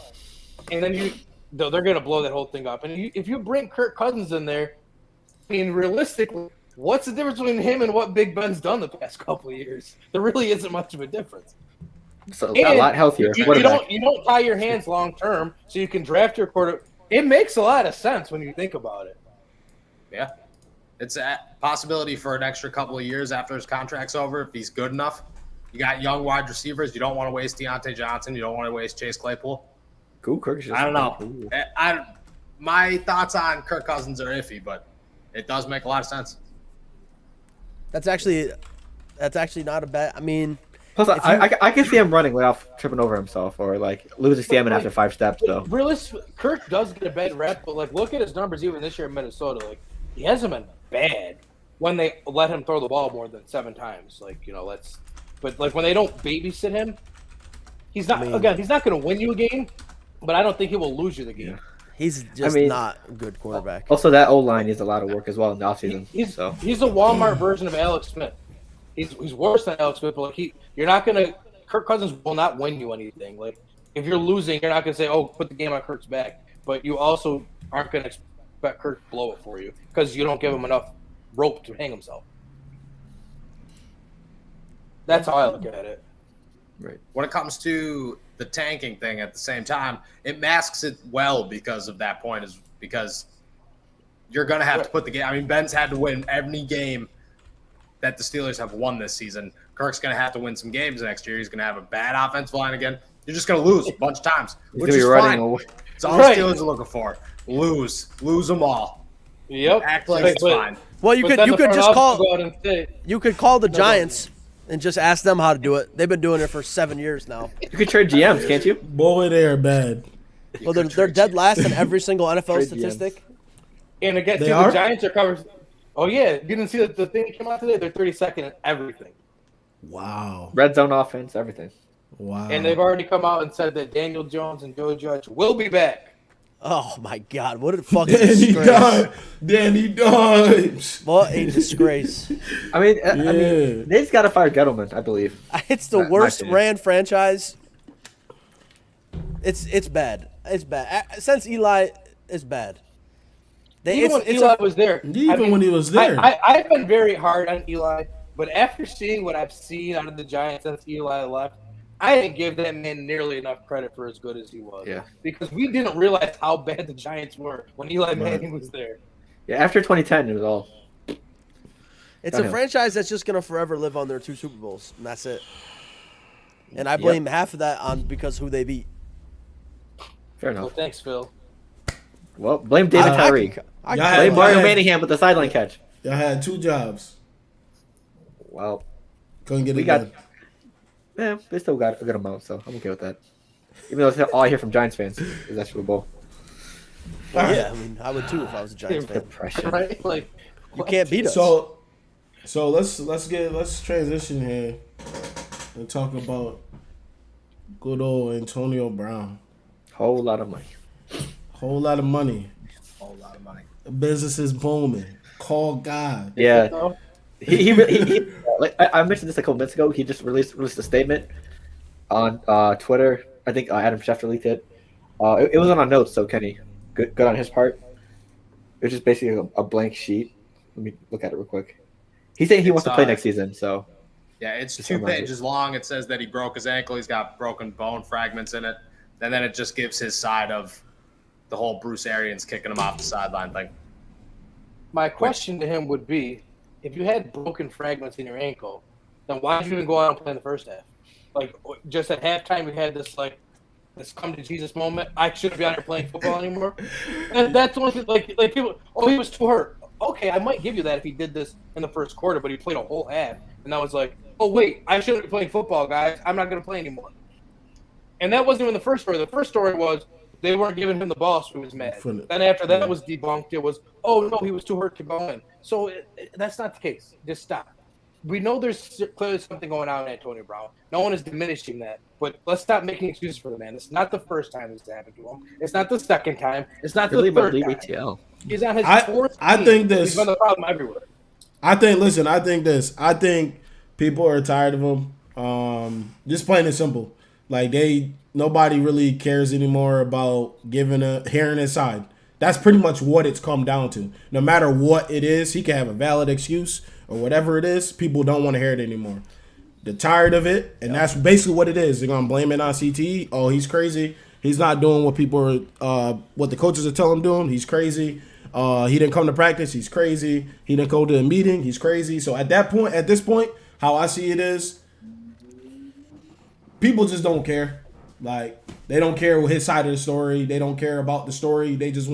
And then they're going to blow that whole thing up. And if you bring Kirk Cousins in there, I mean, realistically, what's the difference between him and what Big Ben's done the past couple of years? There really isn't much of a difference. So a lot healthier. You don't tie your hands long term, so you can draft your quarter. It makes a lot of sense when you think about it. Yeah. It's a possibility for an extra couple of years after his contract's over if he's good enough. You got young wide receivers. You don't want to waste Deontay Johnson. You don't want to waste Chase Claypool. Cool, Kirk. I don't know. My thoughts on Kirk Cousins are iffy, but it does make a lot of sense. That's actually not a bad. I mean, plus I can see him running without tripping over himself or like losing stamina after 5 steps. Though realistically, Kirk does get a bad rep, but like look at his numbers even this year in Minnesota. Like he hasn't been bad when they let him throw the ball more than 7 times. Like but like when they don't babysit him, he's not. He's not going to win you a game, but I don't think he will lose you the game. Yeah. He's just not a good quarterback. Also, that O-line needs a lot of work as well in the offseason. He's a Walmart version of Alex Smith. He's worse than Alex Smith, but like you're not going to – Kirk Cousins will not win you anything. Like if you're losing, you're not going to say, oh, put the game on Kirk's back. But you also aren't going to expect Kirk to blow it for you because you don't give him enough rope to hang himself. That's how I look at it. Right. When it comes to the tanking thing at the same time, it masks it well because of that point is because you're going to have to put the game. I mean, Ben's had to win every game that the Steelers have won this season. Kirk's going to have to win some games next year. He's going to have a bad offensive line again. You're just going to lose a bunch of times, which is fine. It's all the Steelers are looking for. Lose them all. Yep. Act like it's fine. Well, you could just call the Giants and just ask them how to do it. They've been doing it for 7 years now. You could trade GMs, can't you? Boy, they are bad. Well, they're dead last in every single NFL statistic. And again, the Giants are covered. Oh, yeah. You didn't see the thing that came out today? They're 32nd in everything. Wow. Red zone offense, everything. Wow. And they've already come out and said that Daniel Jones and Joe Judge will be back. Oh, my God. What a fucking disgrace. Danny Dimes. What a disgrace. I mean, they just got to fire Gettleman, I believe. It's the worst ran franchise. It's bad. It's bad. Since Eli, it's bad. Even when Eli was there. When he was there. I've been very hard on Eli, but after seeing what I've seen out of the Giants since Eli left, I didn't give that man nearly enough credit for as good as he was. Yeah. Because we didn't realize how bad the Giants were when Eli Manning was there. Yeah, after 2010, it was all. It's a franchise that's just going to forever live on their 2 Super Bowls, and that's it. And I blame half of that on because who they beat. Fair enough. Well, thanks, Phil. Well, blame David Tyree. Blame Mario Manningham with the sideline catch. Y'all had 2 jobs. Well, couldn't get it done. Yeah, they still got a good amount, so I'm okay with that. Even though that's all I hear from Giants fans is that Super Bowl. Yeah, I mean, I would too if I was a Giants fan. Depression. Right? Like, you can't beat us. So let's transition here and talk about good old Antonio Brown. Whole lot of money. Whole lot of money. Whole lot of money. Business is booming. Call God. Yeah. He like I mentioned this a couple minutes ago. He just released a statement on Twitter. I think Adam Schefter leaked it. It was on our notes, so Kenny, good on his part. It was just basically a blank sheet. Let me look at it real quick. He's saying he wants to play next season, so. Yeah, it's 2 pages long. It says that he broke his ankle. He's got broken bone fragments in it. And then it just gives his side of the whole Bruce Arians kicking him off the sideline thing. My question to him would be, if you had broken fragments in your ankle, then why did you even go out and play in the first half? Like, just at halftime, we had this come to Jesus moment. I shouldn't be out here playing football anymore. And that's one thing, like people, he was too hurt. Okay, I might give you that if he did this in the first quarter, but he played a whole half. And I was like, oh, wait, I shouldn't be playing football, guys. I'm not going to play anymore. And that wasn't even the first story. The first story was they weren't giving him the ball, so he was mad. Then after that was debunked. It was, oh, no, he was too hurt to go in. So that's not the case. Just stop. We know there's clearly something going on with Antonio Brown. No one is diminishing that. But let's stop making excuses for the man. It's not the first time this happened to him. It's not the second time. It's not the third time. ATL. He's on his fourth team. I think this. He's been the problem everywhere. I think this. I think people are tired of him. Just plain and simple. Like nobody really cares anymore about hearing his side. That's pretty much what it's come down to. No matter what it is, he can have a valid excuse or whatever it is. People don't want to hear it anymore. They're tired of it, and that's basically what it is. They're gonna blame it on CTE. Oh, he's crazy. He's not doing what what the coaches are telling him doing. He's crazy. He didn't come to practice. He's crazy. He didn't go to a meeting. He's crazy. So at this point, how I see it is, people just don't care. Like, they don't care his side of the story. They don't care about the story. They just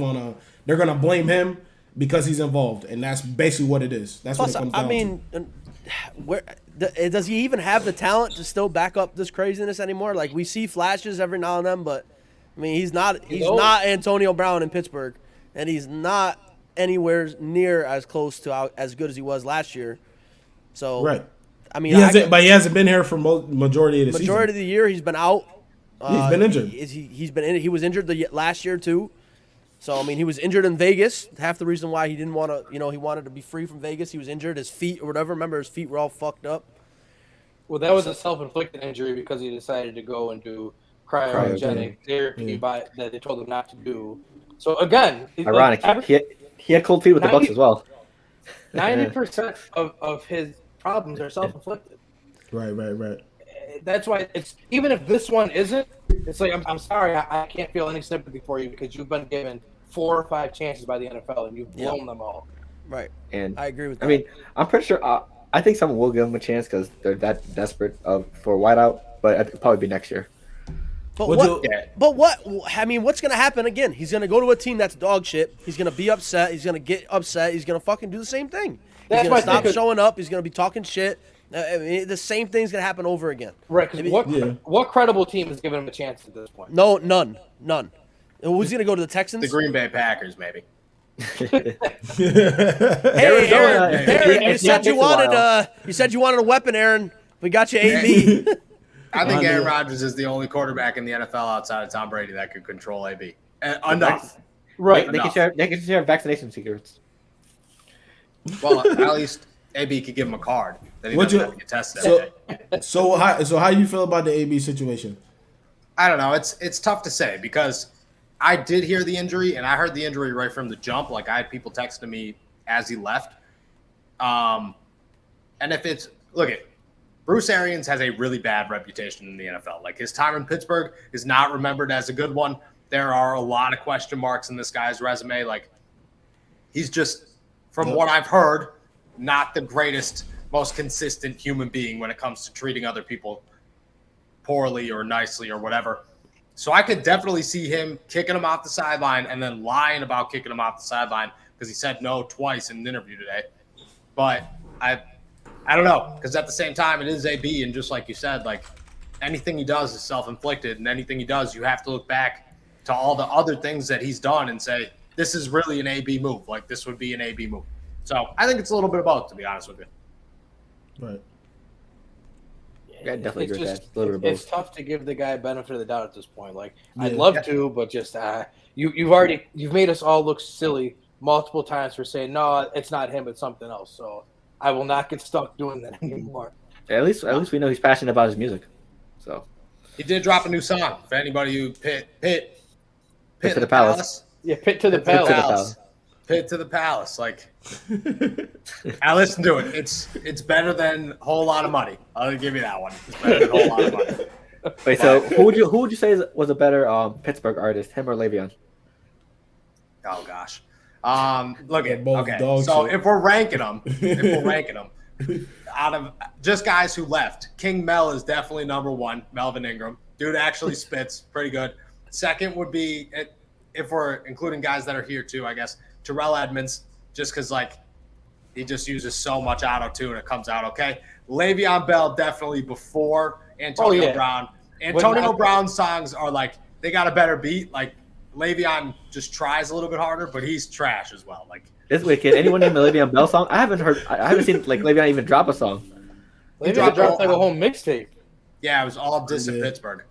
they're gonna blame him because he's involved, and that's basically what it is. That's what it comes down to. Does he even have the talent to still back up this craziness anymore? Like, we see flashes every now and then, but I mean, he's not Antonio Brown in Pittsburgh, and he's not anywhere near as close to as good as he was last year. So, right. I mean, but he hasn't been here for majority of the season. Majority of the year, he's been out. He's been injured. He was injured last year too. So I mean, he was injured in Vegas. Half the reason why he didn't want to, he wanted to be free from Vegas. He was injured, his feet or whatever. Remember, his feet were all fucked up. Well, that was a self-inflicted injury because he decided to go and do cryogenic therapy that they told him not to do. So again, ironic. He had cold feet with the Bucks as well. 90% of his problems are self-inflicted. Right. That's why it's even if this one isn't, it's like I'm sorry, I can't feel any sympathy for you because you've been given 4 or 5 chances by the NFL and you've blown them all. Right, and I agree with that. I mean, I'm pretty sure. I think someone will give him a chance because they're that desperate for a wideout, but it'll probably be next year. But what's going to happen again? He's going to go to a team that's dog shit. He's going to be upset. He's going to get upset. He's going to fucking do the same thing. He's going to stop showing up. He's going to be talking shit. I mean, the same thing's going to happen over again. Right, because what credible team is giving him a chance at this point? No, none. Who's going to go to the Texans? The Green Bay Packers, maybe. Hey, Aaron, you said you wanted a weapon, Aaron. We got you AB. I think Aaron Rodgers is the only quarterback in the NFL outside of Tom Brady that could control AB. Enough. Right. They can share vaccination secrets. Well, at least AB could give him a card that he doesn't have to get tested. So how you feel about the AB situation? I don't know. It's tough to say because I did hear the injury, and I heard the injury right from the jump. Like, I had people texting me as he left. And if Bruce Arians has a really bad reputation in the NFL. Like, his time in Pittsburgh is not remembered as a good one. There are a lot of question marks in this guy's resume. Like, he's just, from what I've heard, not the greatest, most consistent human being when it comes to treating other people poorly or nicely or whatever. So I could definitely see him kicking him off the sideline and then lying about kicking him off the sideline because he said no twice in an interview today. But I don't know, because at the same time, it is AB, and just like you said, like, anything he does is self-inflicted, and anything he does, you have to look back to all the other things that he's done and say, this is really an AB move. Like, this would be an AB move. So I think it's a little bit of both, to be honest with you. Right. Yeah, I definitely agree with that. It's tough to give the guy benefit of the doubt at this point. Like, I'd love to, but just you've made us all look silly multiple times for saying no, it's not him, it's something else. So I will not get stuck doing that anymore. At least we know he's passionate about his music. So he did drop a new song for anybody who Pitt to the Palace. Yeah, Pitt to the Palace. Pitt to the Palace. Like, I listened to it. It's better than a whole lot of money. I'll give you that one. It's better than a whole lot of money. Wait, so who would you say was a better Pittsburgh artist, him or Le'Veon? Oh gosh. Okay. So if we're ranking them, out of just guys who left, King Mel is definitely number one. Melvin Ingram, dude, actually spits pretty good. Second would be, if we're including guys that are here too, I guess, Terrell Edmonds, just because, like, he just uses so much auto-tune, it comes out okay. Le'Veon Bell definitely before Antonio Brown. Antonio Brown's songs are, like, they got a better beat. Like, Le'Veon just tries a little bit harder, but he's trash as well. Like, this wicked. Anyone name a Le'Veon Bell song? I haven't seen like Le'Veon even drop a song. Le'Veon dropped like a whole mixtape. Yeah, it was all diss in Pittsburgh.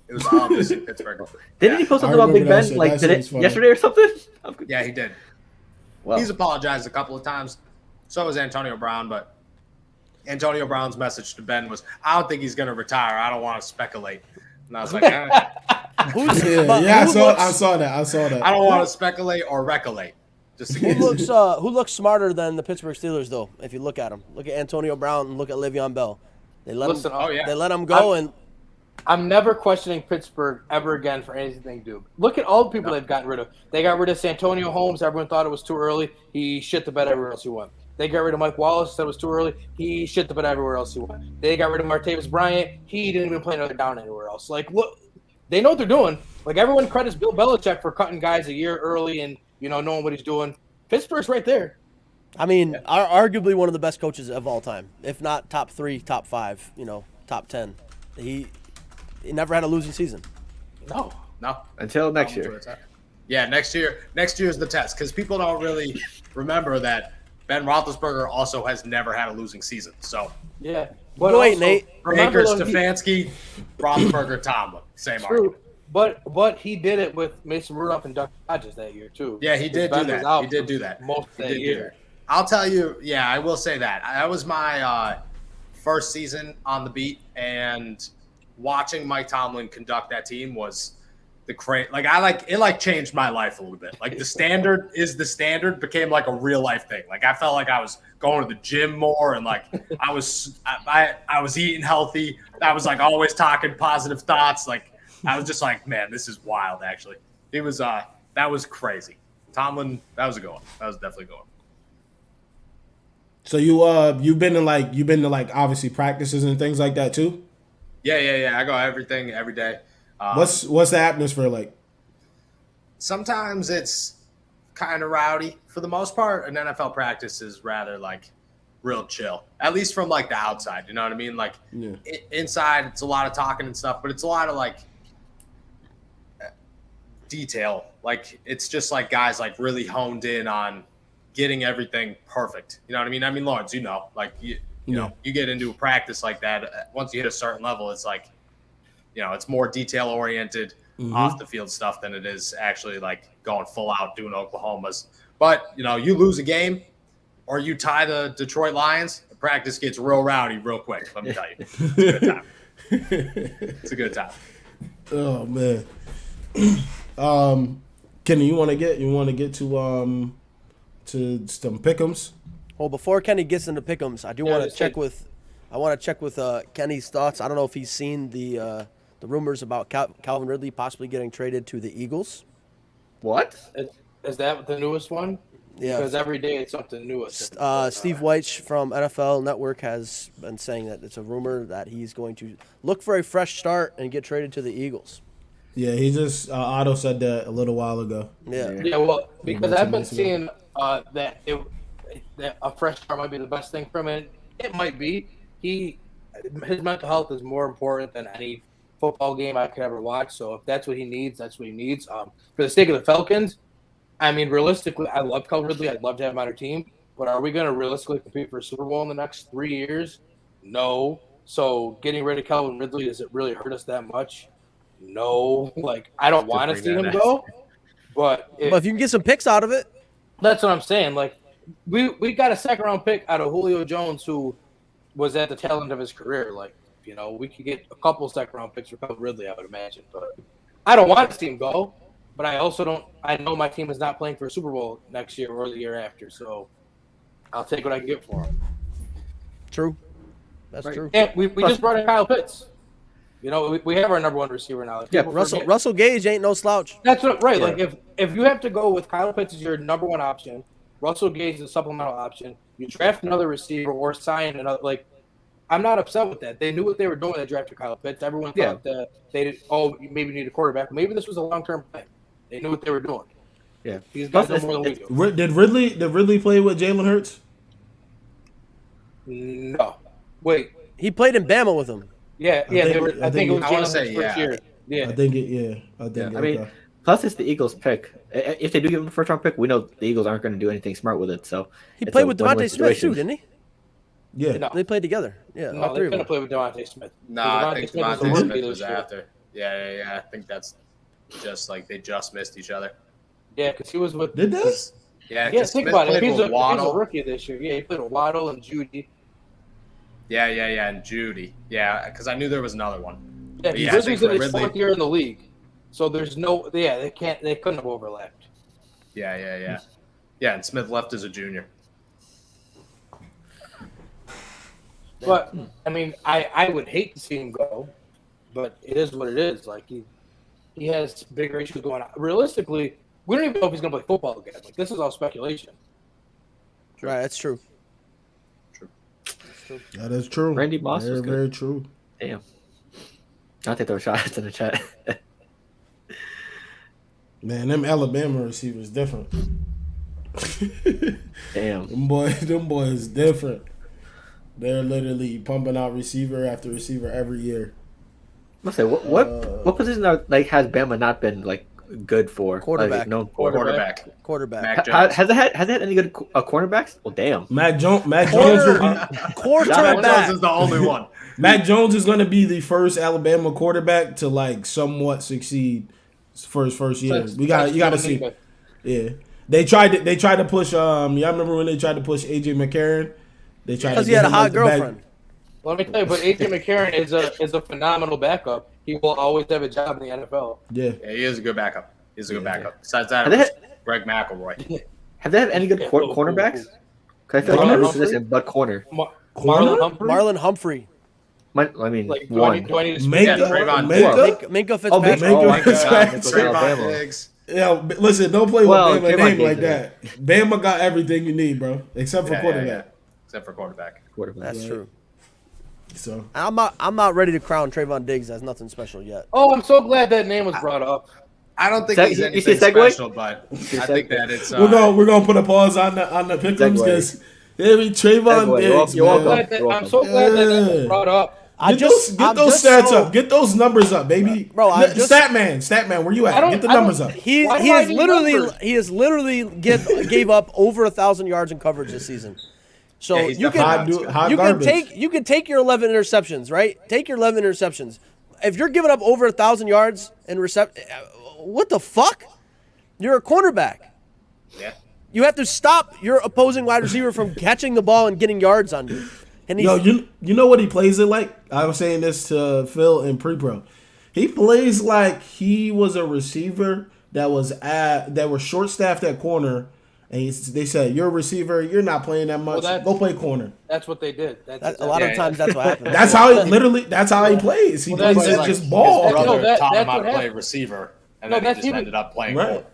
It was all diss in Pittsburgh. Didn't he post something about Big Ben like yesterday or something? Yeah, he did. Well, he's apologized a couple of times. So has Antonio Brown, but Antonio Brown's message to Ben was, "I don't think he's going to retire. I don't want to speculate." And I was like, eh. I saw that. I don't want to speculate or recollate. Just Who looks smarter than the Pittsburgh Steelers, though? If you look at them, look at Antonio Brown and look at Le'Veon Bell. They let him go, and I'm never questioning Pittsburgh ever again for anything they do. Look at all the people they've gotten rid of. They got rid of Santonio Holmes. Everyone thought it was too early. He shit the bed everywhere else he went. They got rid of Mike Wallace. Said it was too early. He shit the bed everywhere else he went. They got rid of Martavis Bryant. He didn't even play another down anywhere else. Like, look, they know what they're doing. Like, everyone credits Bill Belichick for cutting guys a year early and, knowing what he's doing. Pittsburgh's right there. I mean, arguably one of the best coaches of all time, if not top 3, top 5, top 10. He never had a losing season. No. Until next year. Yeah, next year is the test because people don't really remember that Ben Roethlisberger also has never had a losing season. So yeah, but wait, Nate. Baker, Stefanski, Roethlisberger, Tomlin, same argument. But he did it with Mason Rudolph and Duck Hodges that year too. Yeah, he did do that. He did do that most of that year. I'll tell you. Yeah, I will say that. That was my first season on the beat, and watching Mike Tomlin conduct that team was the it changed my life a little bit. Like the standard became like a real life thing. Like I felt like I was going to the gym more, and like I was eating healthy. I was like always talking positive thoughts. Like I was just like, man, this is wild. Actually, it was that was crazy. Tomlin, that was a good one. That was definitely a good one. So you've been to obviously practices and things like that too? Yeah. I go every day. What's the atmosphere like? Sometimes it's kind of rowdy. For the most part, an NFL practice is rather like real chill, at least from like the outside. You know what I mean? Like inside, it's a lot of talking and stuff, but it's a lot of like detail. Like it's just like guys like really honed in on getting everything perfect. You know what I mean? I mean, Lawrence, like you know, you get into a practice like that. Once you hit a certain level, it's like, it's more detail oriented off the field stuff than it is actually like going full out doing Oklahomas. But, you lose a game or you tie the Detroit Lions, the practice gets real rowdy real quick. Let me tell you. It's a good time. It's a good time. Oh man. Kenny, you want to get to some pickems? Well, before Kenny gets into pickems, I want to check with Kenny's thoughts. I don't know if he's seen the rumors about Calvin Ridley possibly getting traded to the Eagles. What? Is that the newest one? Yeah. Because every day it's something new. Steve Weich from NFL Network has been saying that it's a rumor that he's going to look for a fresh start and get traded to the Eagles. Yeah, he just Otto said that a little while ago. Yeah. Well, because I've been seeing that a fresh start might be the best thing for him, and it might be. His mental health is more important than any football game I could ever watch. So if that's what he needs, that's what he needs. For the sake of the Falcons, I mean, realistically, I love Calvin Ridley. I'd love to have him on our team. But are we going to realistically compete for a Super Bowl in the next 3 years? No. So getting rid of Calvin Ridley, does it really hurt us that much? No. Like, I don't want to see him go. But if you can get some picks out of it. That's what I'm saying. Like, we got a second-round pick out of Julio Jones, who was at the tail end of his career. Like, we could get a couple second-round picks for Calvin Ridley, I would imagine. But I don't want to see him go. But I also don't – I know my team is not playing for a Super Bowl next year or the year after. So I'll take what I can get for him. True. That's true. And we just brought in Kyle Pitts. We have our number one receiver now. Yeah, Russell Gage ain't no slouch. That's right. Yeah. Like, if you have to go with Kyle Pitts as your number one option, Russell Gage is a supplemental option, you draft another receiver or sign another – like, I'm not upset with that. They knew what they were doing when they drafted Kyle Pitts. Everyone thought that they did, you maybe need a quarterback. Maybe this was a long-term plan. They knew what they were doing. Yeah. These guys know more than we do. Did Ridley play with Jalen Hurts? No. Wait. He played in Bama with him. Yeah. I think it was Jalen's first year. Yeah. I think it. I mean, plus it's the Eagles' pick. If they do give him a first-round pick, we know the Eagles aren't going to do anything smart with it. So he played with Devontae Smith too, didn't he? Yeah. No. They played together. Yeah. No, they couldn't play with Devontae Smith. No, I think Devontae Smith was after. Yeah. I think that's just like they just missed each other. Yeah, because he was with. Did they? Yeah, think about it. He's a rookie this year. Yeah, he played with Waddle and Judy. Yeah, and Judy. Yeah, because I knew there was another one. Yeah, Yeah, I Ridley's think in his Ridley- 4th year in the league, so there's no. Yeah, they couldn't have overlapped. Yeah. Yeah, and Smith left as a junior. But I mean, I would hate to see him go, but it is what it is. Like he has bigger issues going on. Realistically, we don't even know if he's going to play football again. Like this is all speculation. Right, that's true. That is true. Randy Moss very, was good. very true. Damn. I think there were shots in the chat. Man, them Alabama receivers different. Damn. them boys different. They're literally pumping out receiver after receiver every year. Let's say what position has Bama not been good for? Quarterback. Like, known for? Quarterback. Quarterback. Mac Jones. Has it had any good cornerbacks? Well, damn. Mac Jones will be, Mac Quarterback. Jones is the only one. Mac Jones is going to be the first Alabama quarterback to somewhat succeed for his first year. You got to see. Yeah, they tried to push. Y'all remember when they tried to push AJ McCarron? They tried Because to he had get a him hot as the back- girlfriend. Let me tell you, but AJ McCarron is a phenomenal backup. He will always have a job in the NFL. Yeah, Yeah, he is a good backup. He's a good backup. Besides that, Have they it was Greg McElroy. Have they had any good cornerbacks? Because I feel like Marlon every Humphrey? position but corner. Marlon Humphrey. Marlon Humphrey. I mean, Like, do one. I need to Make Yeah, the Trayvon Minka? Minka Oh, Fitzpatrick. Minka oh my Fitzpatrick. God. Trayvon Alabama. Diggs. Yeah, listen, don't play with Well, Bama Trayvon name Diggs like is- that. Bama got everything you need, bro, except for quarterback. Except for quarterback. That's true. So I'm not ready to crown Trayvon Diggs as nothing special yet. Oh, I'm so glad that name was brought up. I don't think Se- he's you anything see segue? special, but I think that it's we're gonna put a pause on the pictures because Trayvon Segue. Diggs, You're welcome. man. I'm so glad that name was brought up. I'm Get those stats up. Get those numbers up, baby. Bro, I'm just- Statman, where you I at? don't- Get the I don't- numbers up. He Why do he I is need literally numbers? gave up over 1,000 yards in coverage this season. So Yeah, he's you definitely can not hot garbage. you can take your 11 interceptions, right? Take your 11 interceptions. If you're giving up over 1,000 yards in what the fuck? You're a cornerback. Yeah. You have to stop your opposing wide receiver from catching the ball and getting yards on you. And he's, Yo, you know what he plays it like? I was saying this to Phil in pre-pro. He plays like he was a receiver that was short-staffed at corner, and they said, "You're a receiver. You're not playing that much. that's- Go play corner." That's what they did. a lot of times that's what happens. That's how he plays. He Well, plays that's it like just His ball. No, brother that- taught him that's how what to play happened. receiver, and No, then he that's just even- ended up playing Right. corner.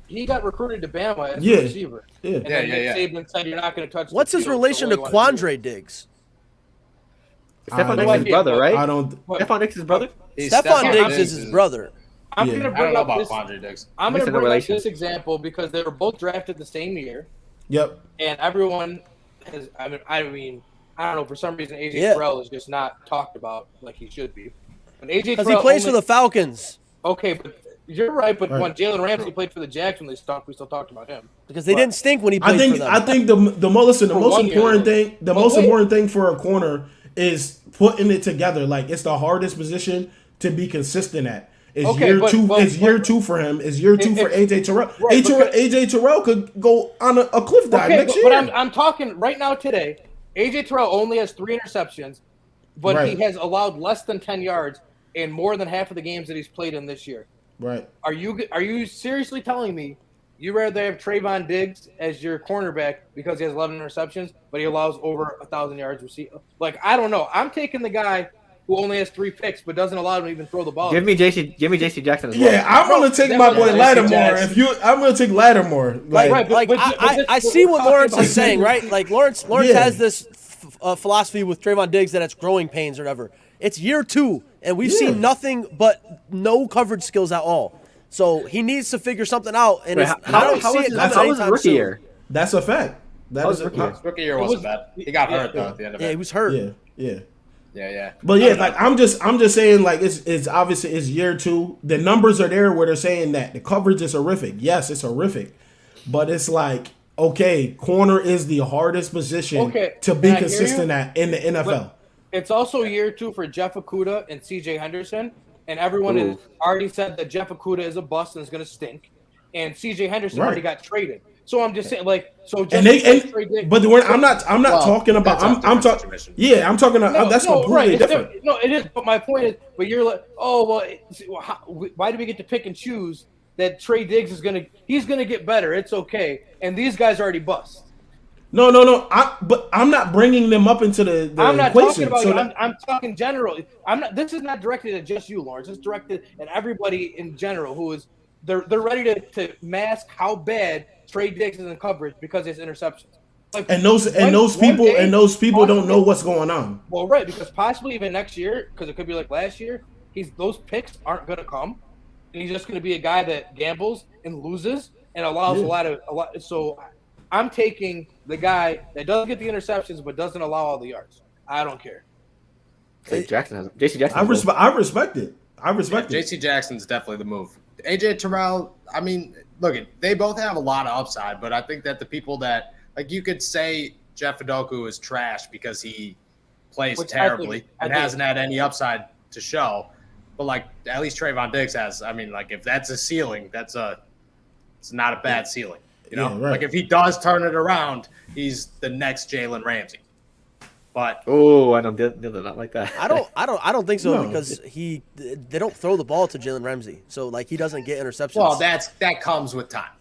He got recruited to Bama as Yeah. a receiver. Yeah. And then Yeah. Nick Saban said you're not going to touch. What's the his field, relation so to what do you wanna do? Quandre Diggs? Stephon I Diggs' don't- brother, right? I don't. Stephon Diggs' brother? Stephon Diggs is his brother. I'm Yeah. going to I don't bring know up about this. Quandre Diggs. I'm going to Mixing the bring up relation. this example because they were both drafted the same year, Yep. and everyone has. I mean, I don't know. For some reason, AJ Yeah. Terrell is just not talked about like he should be. But AJ Because he Terrell plays for only- the Falcons. Okay, but you're right. But Right. when Jalen Ramsey played for the Jags, when they stopped, we still talked about him. Because they didn't stink when he I played for them. think the most For important 1 year. thing the But most wait. important thing for a corner is putting it together. Like it's the hardest position to be consistent at. It's Okay, year but- two. but- It's year two for him. It's year two for AJ Terrell. Right, AJ Terrell could go on a cliff dive Okay, next but year. I'm talking right now today. AJ Terrell only has 3 interceptions, but Right. he has allowed less than 10 yards in more than half of the games that he's played in this year. Right. Are you seriously telling me you rather have Trayvon Diggs as your cornerback because he has 11 interceptions, but he allows over 1,000 yards receive? Like, I don't know. I'm taking the guy who only has 3 picks but doesn't allow him to even throw the ball. Give me JC Jackson as well. Yeah, I'm gonna take my boy Jackson. Lattimore. I'm gonna take Lattimore. Like, Right, but I this- see we're what talking Lawrence about- is saying, right? Like Lawrence Yeah. has this philosophy with Trayvon Diggs that it's growing pains or whatever. It's year 2, and we've Yeah. seen nothing but no coverage skills at all. So he needs to figure something out, and Wait, it's, how I don't how see was it his- coming how was his anytime rookie soon. year? that's a fact. That How is was a rookie year? His rookie year wasn't bad. He got hurt though at the end of Yeah, it. he was hurt. yeah. Yeah. But yeah, like I'm just saying, like it's obviously it's year 2. The numbers are there where they're saying that the coverage is horrific. Yes, it's horrific, but it's like okay, corner is the hardest position Okay, to be and I hear consistent you, at in the NFL. but it's also year 2 for Jeff Okudah and CJ Henderson, and everyone has Ooh. already said that Jeff Okudah is a bust and is going to stink, and CJ Henderson Right. already got traded. So I'm just saying, like, so just And I'm not talking about. I'm talking. Yeah, I'm talking about. That's completely different. No, it is. But my point is, but you're like, oh well, why do we get to pick and choose that Trey Diggs he's gonna get better? It's okay, and these guys already bust. No. But I'm not bringing them up into the I'm not equation. talking about you. I'm talking general. This is not directed at just you, Lawrence. It's directed at everybody in general who is they're ready to mask how bad Trey Diggs is in coverage because it's interceptions. Like, and those people don't know what's going on. Well, right, because possibly even next year, because it could be like last year, those picks aren't going to come, and he's just going to be a guy that gambles and loses and allows a lot. So I'm taking the guy that doesn't get the interceptions but doesn't allow all the yards. I don't care. JC Jackson. I respect it. JC Jackson's definitely the move. AJ Terrell, I mean, look, they both have a lot of upside, but I think that the people that, like, you could say Jeff Adoku is trash because he plays terribly and hasn't had any upside to show. But, like, at least Trayvon Diggs has. I mean, like, if that's a ceiling, it's not a bad ceiling. You know, like if he does turn it around, he's the next Jalen Ramsey. But I don't not like that. I don't think so because they don't throw the ball to Jalen Ramsey, so like he doesn't get interceptions. Well, that comes with time.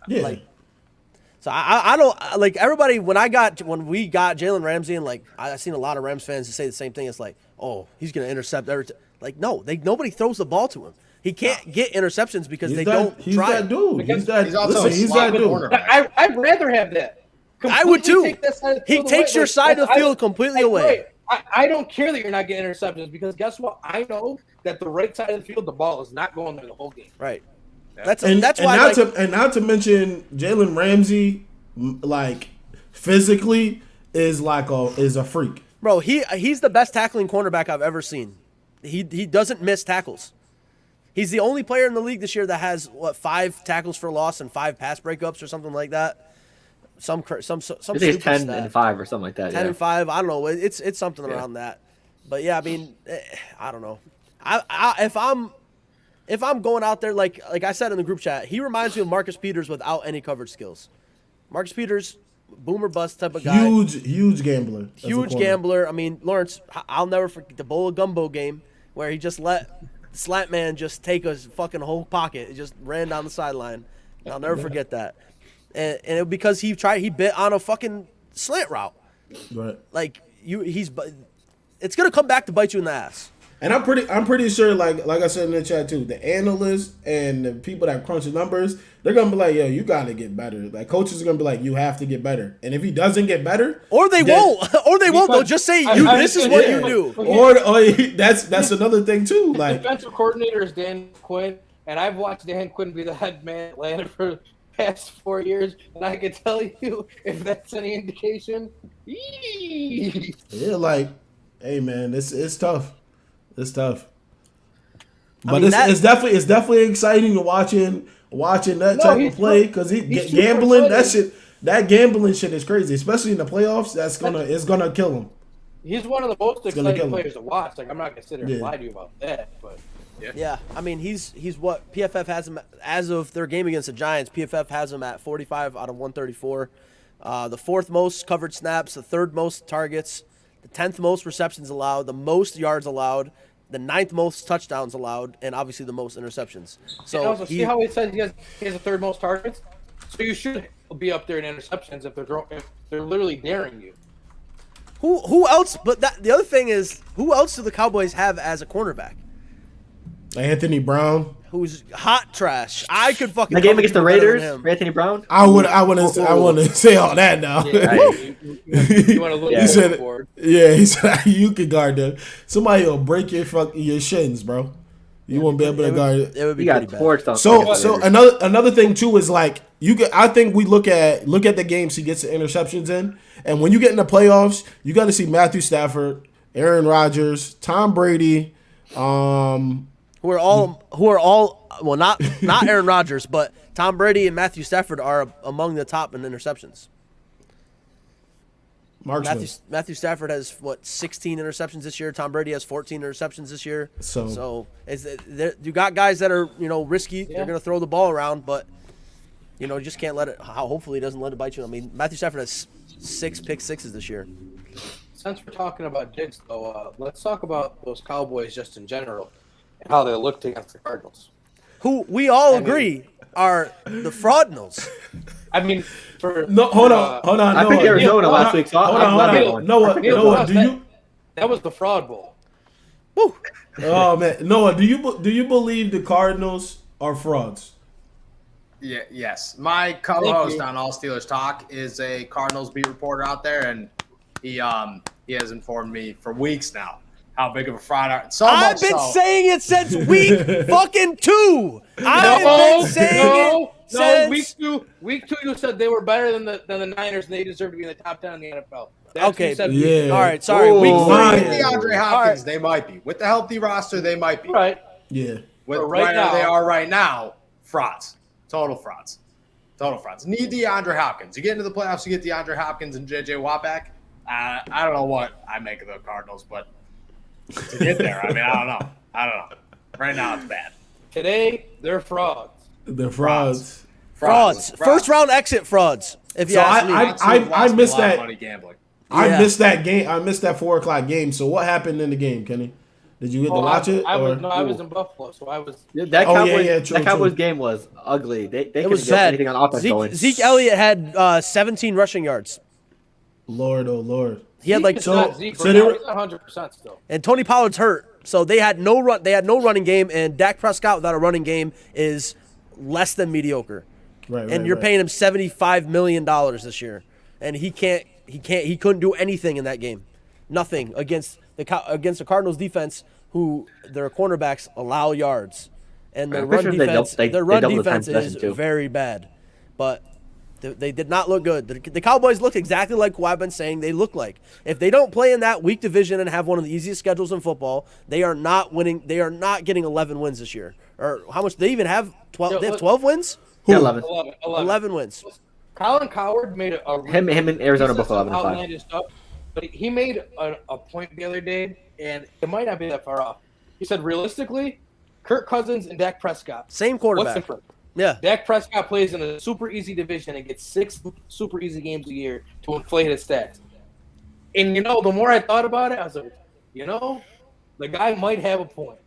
Yeah. So I don't like everybody when we got Jalen Ramsey and like I've seen a lot of Rams fans say the same thing. It's like, oh, he's gonna intercept like no, nobody throws the ball to him. He can't get interceptions because they don't try. That dude. He's that dude. I'd rather have that. I would too. He takes your side of the field completely away. I don't care that you're not getting interceptions because guess what? I know that the right side of the field, the ball is not going there the whole game. Right. Yeah. That's why. Not to mention Jalen Ramsey, like physically is a freak. Bro, he's the best tackling cornerback I've ever seen. He doesn't miss tackles. He's the only player in the league this year that has 5 tackles for loss and 5 pass breakups or something like that. Some I think it's 10 and 5 or something like that. 10 and 5, I don't know. It's something around that. But yeah, I mean, I don't know. If I'm going out there like I said in the group chat, he reminds me of Marcus Peters without any coverage skills. Marcus Peters, boom or bust type of guy. Huge gambler. Huge gambler. I mean, Lawrence, I'll never forget the bowl of gumbo game where he just let Slant Man just take a fucking whole pocket. It just ran down the sideline. I'll never forget that. And it because he bit on a fucking slant route. Right. Like it's gonna come back to bite you in the ass. And I'm pretty sure, like I said in the chat too, the analysts and the people that crunch the numbers, they're gonna be like, yo, you gotta get better. Like coaches are gonna be like, you have to get better. And if he doesn't get better, or they won't. They'll just say this is what you do. Or that's another thing too. Like defensive coordinator is Dan Quinn, and I've watched Dan Quinn be the head man at Atlanta for past 4 years, and I can tell you if that's any indication. Yeah, like, hey man, it's tough. It's tough. But it's definitely exciting to watching that type of play because gambling that gambling shit is crazy, especially in the playoffs. It's gonna kill him. He's one of the most exciting players to watch. Like I'm not gonna sit there and lie to you about that, but. Yeah, I mean he's what PFF has him as of their game against the Giants. PFF has him at 45 out of 134, the 4th most covered snaps, the 3rd most targets, the 10th most receptions allowed, the most yards allowed, the 9th most touchdowns allowed, and obviously the most interceptions. So see how he says he has the 3rd most targets. So you should be up there in interceptions if they're literally daring you. Who else? But the other thing is, who else do the Cowboys have as a cornerback? Anthony Brown, who's hot trash. I could fucking. The game against the Raiders, Anthony Brown. I wouldn't say all that now. Yeah, you want to look he said you can guard them. Somebody will break your shins, bro. You won't be able to guard it. It would be pretty bad. So another thing too is like I think we look at the games he gets the interceptions in, and when you get in the playoffs, you got to see Matthew Stafford, Aaron Rodgers, Tom Brady, who are all well, not Aaron Rodgers, but Tom Brady and Matthew Stafford are among the top in interceptions. Matthew Stafford has 16 interceptions this year. Tom Brady has 14 interceptions this year. So you got guys that are risky. Yeah. They're going to throw the ball around, but You know, you just can't let it. Hopefully, he doesn't let it bite you. I mean, Matthew Stafford has 6 pick sixes this year. Since we're talking about Diggs, though, let's talk about those Cowboys just in general and how they looked against the Cardinals. Who we all agree are the Fraudinals. I mean, hold on. I picked Arizona last week, so hold on. Noah, do you? That was the Fraud Bowl. Woo. Oh man, Noah, do you believe the Cardinals are frauds? Yeah, yes. My co-host on All Steelers Talk is a Cardinals beat reporter out there, and he has informed me for weeks now how big of a fraud are. I've been saying it since week fucking 2. I've been saying it since week two. You said they were better than the Niners, and they deserve to be in the top 10 in the NFL. That's okay. What you said. Yeah. All right. Sorry. Ooh. Week 3. With DeAndre Hopkins, they might be. With the healthy roster, they might be. Right. Yeah. With right now, they are right now, frauds. Total frauds. Need DeAndre Hopkins. You get into the playoffs, you get DeAndre Hopkins and J.J. Watt back. I don't know what I make of the Cardinals, but to get there, I mean, I don't know. Right now, it's bad. Today, they're frauds. They're frauds. First round exit frauds. If you ask me. I missed that. Money gambling. I missed that game. I missed that 4:00 game. So what happened in the game, Kenny? Did you get to watch it? I was in Buffalo, so I was. That Cowboys game was ugly. They couldn't get anything on offense going. Zeke Elliott had 17 rushing yards. Lord, oh Lord. He had like Zeke he's not 100% still. And Tony Pollard's hurt, so they had no run. They had no running game, and Dak Prescott without a running game is less than mediocre. Right. And you're paying him $75 million this year, and he couldn't do anything in that game. Nothing against the Cardinals defense, who their cornerbacks allow yards, and their run defense is very bad. But they did not look good. The Cowboys look exactly like who I've been saying they look like. If they don't play in that weak division and have one of the easiest schedules in football, they are not winning. They are not getting 11 wins this year. Or how much? They even have 12. They have 12 wins. Yeah, 11 wins. Colin Cowherd made him and Arizona both 11-5. Stuff, but he made a point the other day, and it might not be that far off. He said, realistically, Kirk Cousins and Dak Prescott. Same quarterback. What's different? Yeah. Dak Prescott plays in a super easy division and gets 6 super easy games a year to inflate his stats. And, the more I thought about it, I was like, the guy might have a point.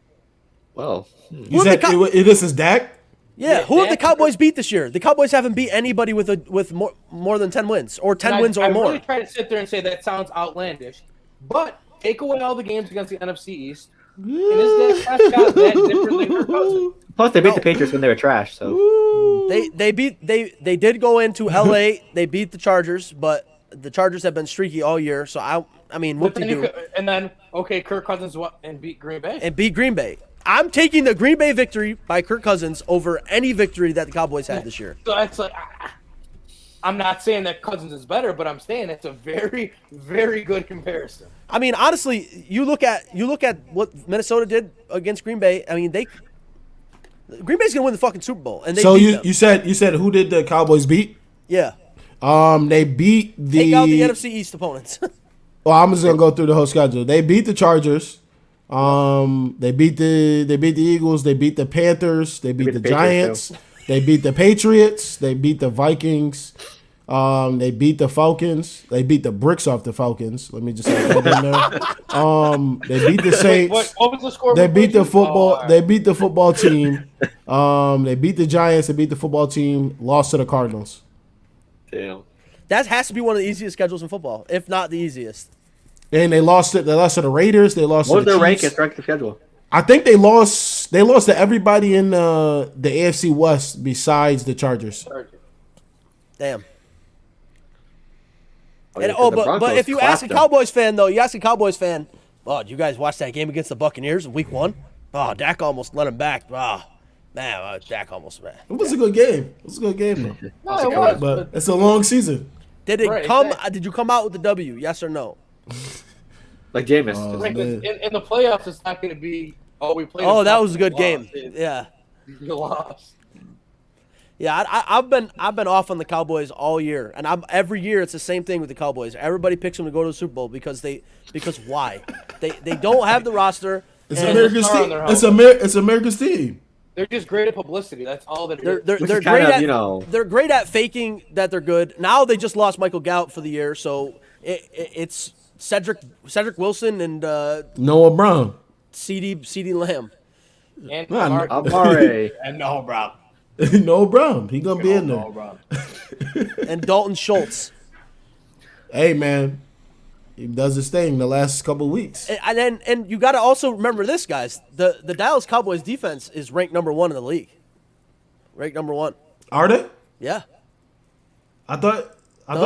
Well. You said this is Dak? Yeah, who have the Cowboys beat this year? The Cowboys haven't beat anybody with more than 10 wins or 10 wins or more. I really try to sit there and say that sounds outlandish, but take away all the games against the NFC East, and is Dak Prescott that different than Kirk Cousins? Plus, they beat the Patriots when they were trash. So they did go into L.A. They beat the Chargers, but the Chargers have been streaky all year. So I mean, what to do? And then Kirk Cousins beat Green Bay. I'm taking the Green Bay victory by Kirk Cousins over any victory that the Cowboys had this year. So that's like, I'm not saying that Cousins is better, but I'm saying it's a very, very good comparison. I mean, honestly, you look at what Minnesota did against Green Bay. I mean, Green Bay's gonna win the fucking Super Bowl, and they beat them. you said who did the Cowboys beat? Yeah. They beat the take out the NFC East opponents. Well, I'm just gonna go through the whole schedule. They beat the Chargers. They beat the Eagles. They beat the Panthers. They beat the Giants. They beat the Patriots. They beat the Vikings. They beat the Falcons. They beat the bricks off the Falcons. Let me just say that in there. They beat the Saints. What was the score? They beat the football. They beat the football team. They beat the Giants. They beat the football team. Lost to the Cardinals. Damn. That has to be one of the easiest schedules in football, if not the easiest. And they lost it. They lost to the Raiders. They lost. What to was the their rank Chiefs. at strength of schedule? I think they lost. They lost to everybody in the AFC West besides the Chargers. Damn. Oh, but if you ask a Cowboys fan though, oh, do you guys watch that game against the Buccaneers in Week 1? Oh, Dak almost let him back. Oh, man, Dak almost. Man. It was a good game. It was a good game, though. No, it was, but it's a long season. Did it come? Did you come out with the W? Yes or no? Like Jameis. In the playoffs, it's not going to be. Oh, we played. Oh, that was a good game. Yeah. You lost. Yeah, I've been off on the Cowboys all year, and every year it's the same thing with the Cowboys. Everybody picks them to go to the Super Bowl because why? They don't have the roster. It's America's team. It's America's team. They're just great at publicity. That's all that it is. They're kind great of, at you know- they're great at faking that they're good. Now they just lost Michael Gallup for the year, so it's Cedric Wilson and Noah Brown. CD Lamb. And Nah, Mark- Amare. And no, bro. Noah Brown. He gonna be in there. No, bro. and Dalton Schultz. Hey man, he does his thing the last couple weeks. And you got to also remember this, guys. The Dallas Cowboys defense is ranked number 1 in the league. Ranked number 1. Are they? Yeah. I thought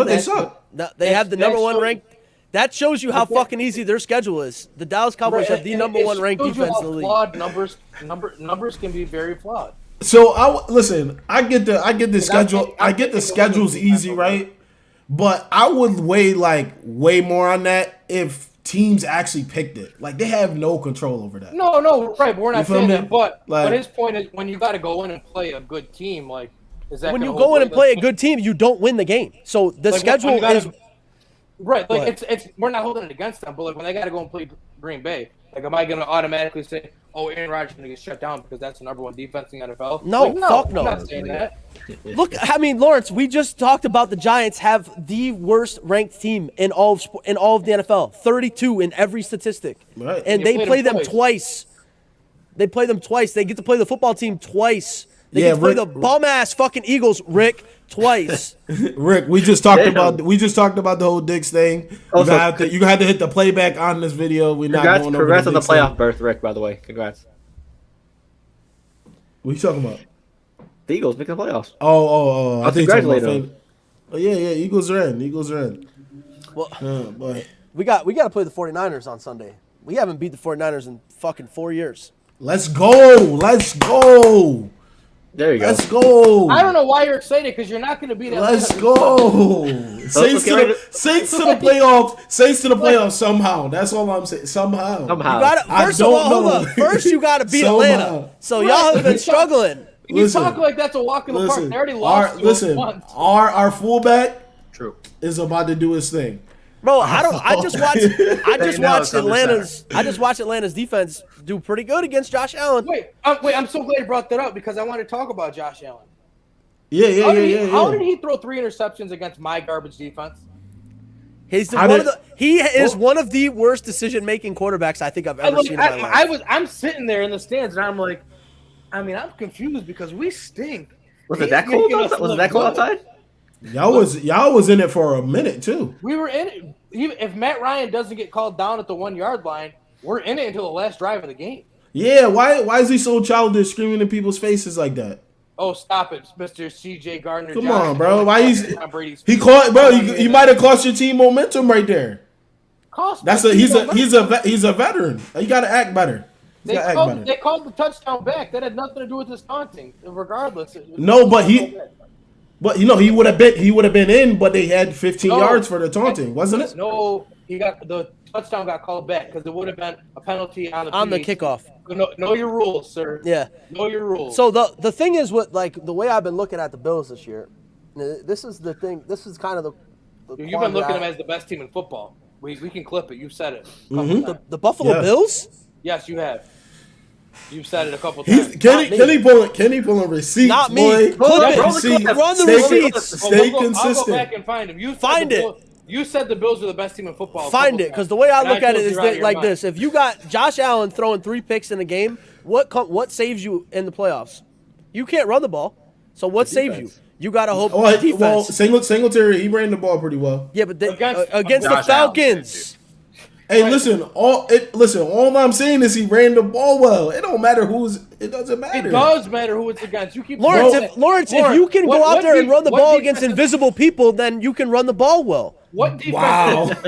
they suck. No, they have the number That's 1 so- ranked. That shows you how fucking easy their schedule is. The Dallas Cowboys have the number 1 ranked shows you defense how in the league. flawed numbers can be very flawed. So I get the schedule. I get the schedule's easy, right? But I would weigh more on that if teams actually picked it. Like they have no control over that. No, right. But we're not feel saying me? that. But Like- his point is when you got to go in and play a good team, like is that When gonna you hold go in and weight? play a good team, you don't win the game. So the Like, schedule when you gotta- is right. Like What? it's we're not holding it against them, but like when they got to go and play Green Bay, like am I going to automatically say, oh, Aaron Rodgers is going to get shut down because that's the number 1 defense in the NFL? No, Like, fuck no. I'm not saying that. Look. I mean, Lawrence, we just talked about the Giants have the worst ranked team in all of the NFL, 32 in every statistic, Right. and You they played play them them twice. They play them twice. They get to play the football team twice. They Yeah, get to play Rick- the bum ass fucking Eagles, Rick, twice. Rick, we just talked Damn. about the whole Diggs thing. Also, You had to hit the playback on this video. We're not going over Congrats on the Diggs thing. playoff berth, Rick, by the way. Congrats. What you talking about? The Eagles making the playoffs. Oh! I I'll think you're talking congratulate about him. Oh yeah. Eagles are in. Well, Boy. we got to play the 49ers on Sunday. We haven't beat the 49ers in fucking 4 years. Let's go! There you go. Let's go! I don't know why you're excited because you're not going to beat Atlanta. Let's go! Saints to the playoffs. Saints to the playoffs somehow. That's all I'm saying. Somehow. First of all, hold up. First, you got to beat Somehow. Atlanta. So y'all have been struggling. You Listen, talk like that's a walk in the park. They already lost you once. our fullback True. is about to do his thing. Bro, I just know watched it's under Atlanta's defense do pretty good against Josh Allen. Wait, I'm so glad you brought that up because I want to talk about Josh Allen. Yeah. How did he throw 3 interceptions against my garbage defense? He is one of the worst decision-making quarterbacks I think I've ever seen in my life. I'm sitting there in the stands and I'm like, I'm confused because we stink. Was it that cold outside? Y'all was in it for a minute too. We were in it. If Matt Ryan doesn't get called down at the 1 yard line, we're in it until the last drive of the game. Yeah, why is he so childish, screaming in people's faces like that? Oh, stop it, Mr. C.J. Gardner. Come Johnson. on, bro. Why he caught, caught, bro? He might have cost your team momentum right there. He's a veteran. You got to act better. They called the touchdown back. That had nothing to do with his taunting. Regardless. No, but he would have been in, but they had 15 yards for the taunting, wasn't it? No, the touchdown got called back because it would have been a penalty on the kickoff. Know your rules, sir. Yeah. Know your rules. So the thing is, the way I've been looking at the Bills this year, this is the thing. This is kind of the you've been looking at them as the best team in football. We can clip it. You've said it. The Buffalo Bills. Yes, you have. You've said it a couple times. Kenny pulling receipts. Not me. Boy. Clip it. Receipts. Run the receipts. Stay I'll consistent. go back and find them. You said the Bills are the best team in football. Find it, because the way I look at it is that like this: if you got Josh Allen throwing 3 picks in a game, what saves you in the playoffs? You can't run the ball. So what saves you? You got to hope defense. Well, Singletary, he ran the ball pretty well. Yeah, but against the Josh Falcons. Hey, listen. All I'm saying is he ran the ball well. It don't matter it doesn't matter. It does matter who it's against. You keep Lawrence, if you can go out there and run the ball against invisible people, then you can run the ball well. What defense?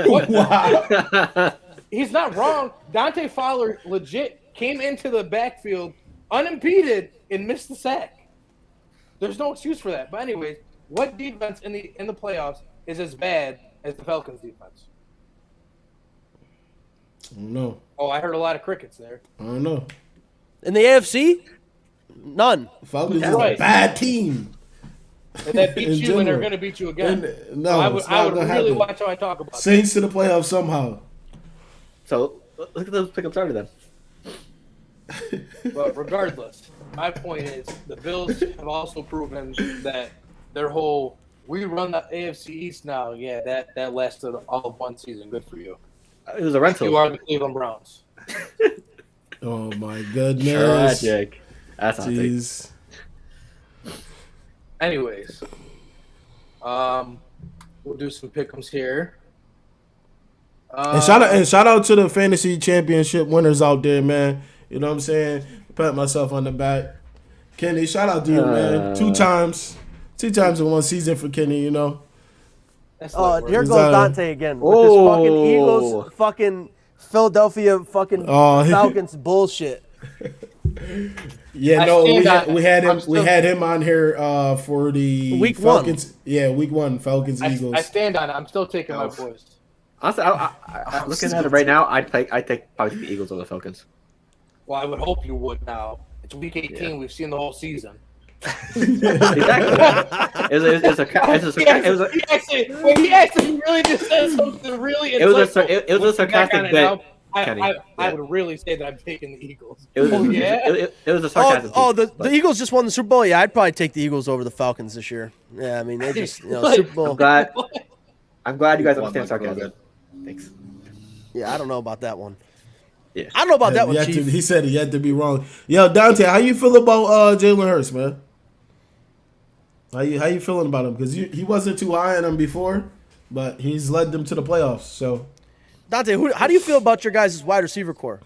Wow. Wow. He's not wrong. Dante Fowler legit came into the backfield unimpeded and missed the sack. There's no excuse for that. But anyways, what defense in the playoffs is as bad as the Falcons defense? I don't know. Oh, I heard a lot of crickets there. I don't know. In the AFC, none. Falcons is a bad team. And that beat you, general. and they're going to beat you again. I would really watch how I talk about Saints to the playoffs somehow. So look at those pickups started then. But regardless, my point is the Bills have also proven that their whole we run the AFC East now. Yeah, that lasted all of one season. Good for you. It was a rental. You are the Cleveland Browns. Oh my goodness. Tragic. That's not Jeez. Anyways, we'll do some pick'ems here. And shout out to the fantasy championship winners out there, man. You know what I'm saying? Pat myself on the back. Kenny, shout out to you, man. Two times in one season for Kenny, you know. That's Here goes Dante again with this fucking Eagles, fucking Philadelphia, fucking Falcons bullshit. Yeah, no, we had him on here for the Week Falcons. 1. Yeah, week 1, Falcons Eagles. I stand on it. I'm still taking my boys. Honestly, I'm looking at it right now. I take probably the Eagles over the Falcons. Well, I would hope you would now. It's week 18. Yeah. We've seen the whole season. Exactly. He actually really just said something really insightful. It was a sarcastic bit. I would really say that I'm taking the Eagles. It was a sarcastic bit. The Eagles just won the Super Bowl? Yeah, I'd probably take the Eagles over the Falcons this year. Yeah, I mean, they just, Super Bowl. I'm glad you guys understand sarcasm. Thanks. Yeah, I don't know about that one. Yeah. I don't know about that one, Chief. He said he had to be wrong. Yo, Dante, how you feel about Jalen Hurts, man? How you feeling about him? Because he wasn't too high on him before, but he's led them to the playoffs. So, Dante, how do you feel about your guys' wide receiver core?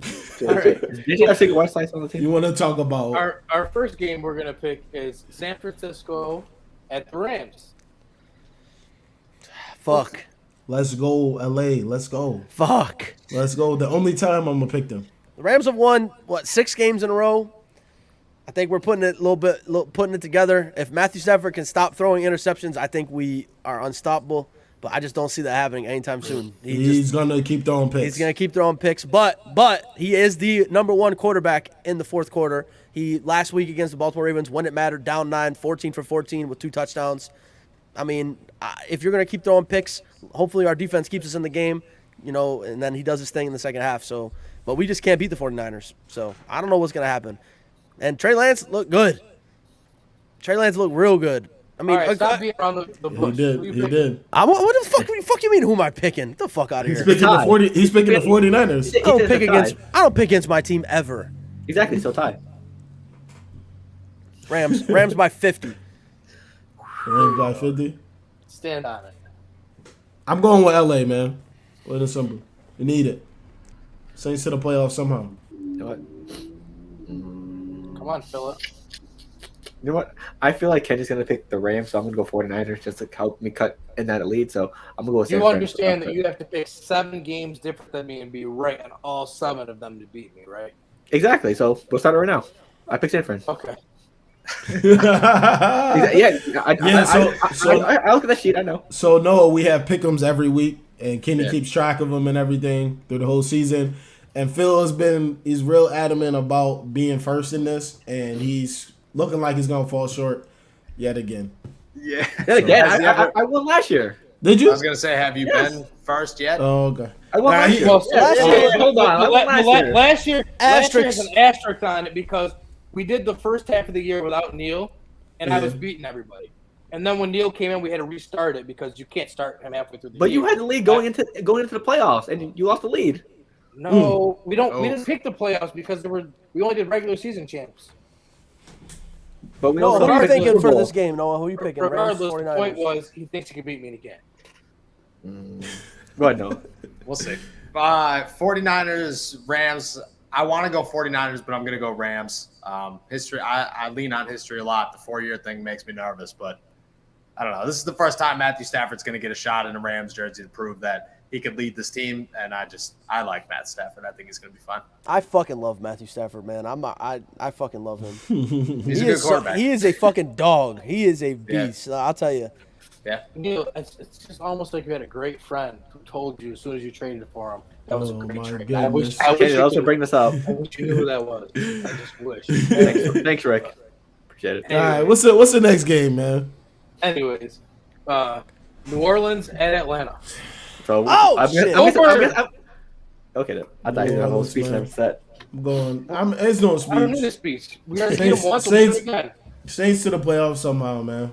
Did you have to West on the team? You want to talk about our first game we're gonna pick is San Francisco at the Rams. Fuck. Let's go, LA. Let's go. Fuck. Let's go. The only time I'm gonna pick them. The Rams have won 6 games in a row. I think we're putting it putting it together. If Matthew Stafford can stop throwing interceptions, I think we are unstoppable. But I just don't see that happening anytime soon. He's gonna keep throwing picks. He's gonna keep throwing picks. But he is the number 1 quarterback in the fourth quarter. He last week against the Baltimore Ravens, when it mattered, down 9, 14 for 14 with 2 touchdowns. I mean, if you're gonna keep throwing picks, hopefully our defense keeps us in the game, and then he does his thing in the second half. So, but we just can't beat the 49ers. So I don't know what's gonna happen. And Trey Lance looked good. Trey Lance looked real good. I mean, stop being around the bush. He did. What the fuck you mean? Who am I picking? Get the fuck out of here. He's picking the 49ers. I don't pick against my team ever. Exactly. So tie. Rams by 50. Rams by 50. Stand on it. I'm going with LA, man. Plain and simple. You need it. Saints to the playoffs somehow. You know what? Come on, Philip. You know what? I feel like Kenny's going to pick the Rams, so I'm going to go 49ers just to help me cut in that lead. So I'm going to go with You understand that you have to pick 7 games different than me and be right on all 7 of them to beat me, right? Exactly. So we'll start it right now. I picked San Fran. Okay. I look at the sheet. I know. So Noah, we have pick'ems every week, and Kenny keeps track of them and everything through the whole season. And Phil he's real adamant about being first in this, and he's looking like he's gonna fall short yet again. Yeah. I won last year. Did you? I was gonna say, have you been first yet? Oh, okay. I won last year. Hold on. Last year has an asterisk on it because we did the first half of the year without Neil, and I was beating everybody. And then when Neil came in, we had to restart it because you can't start him halfway through the year. But you had the lead going into the playoffs, and you lost the lead. No, we don't. We didn't pick the playoffs because we only did regular season champs. But who are you thinking for this game, Noah? Who are you picking? Regardless, the point was he thinks he can beat me again. Go ahead, Noah. We'll see. 49ers, Rams. I want to go 49ers, but I'm going to go Rams. History. I lean on history a lot. The 4-year thing makes me nervous, but I don't know. This is the first time Matthew Stafford's going to get a shot in a Rams jersey to prove that he could lead this team, and I like Matt Stafford. I think he's going to be fun. I fucking love Matthew Stafford, man. I fucking love him. He's a good quarterback. He is a fucking dog. He is a beast. Yeah. I'll tell you. Yeah. Neil, it's just almost like you had a great friend who told you as soon as you traded for him. That was a great trade. I wish you also bring this up. I wish you knew who that was. I just wish. Thanks, Rick. Appreciate it. All right, what's the next game, man? Anyways, New Orleans at Atlanta. So shit! Okay, I thought you had a whole speech and set. I'm going. It's no I don't need a speech. speech. We already beat them once. We'll do it again. Saints to the playoffs somehow, man.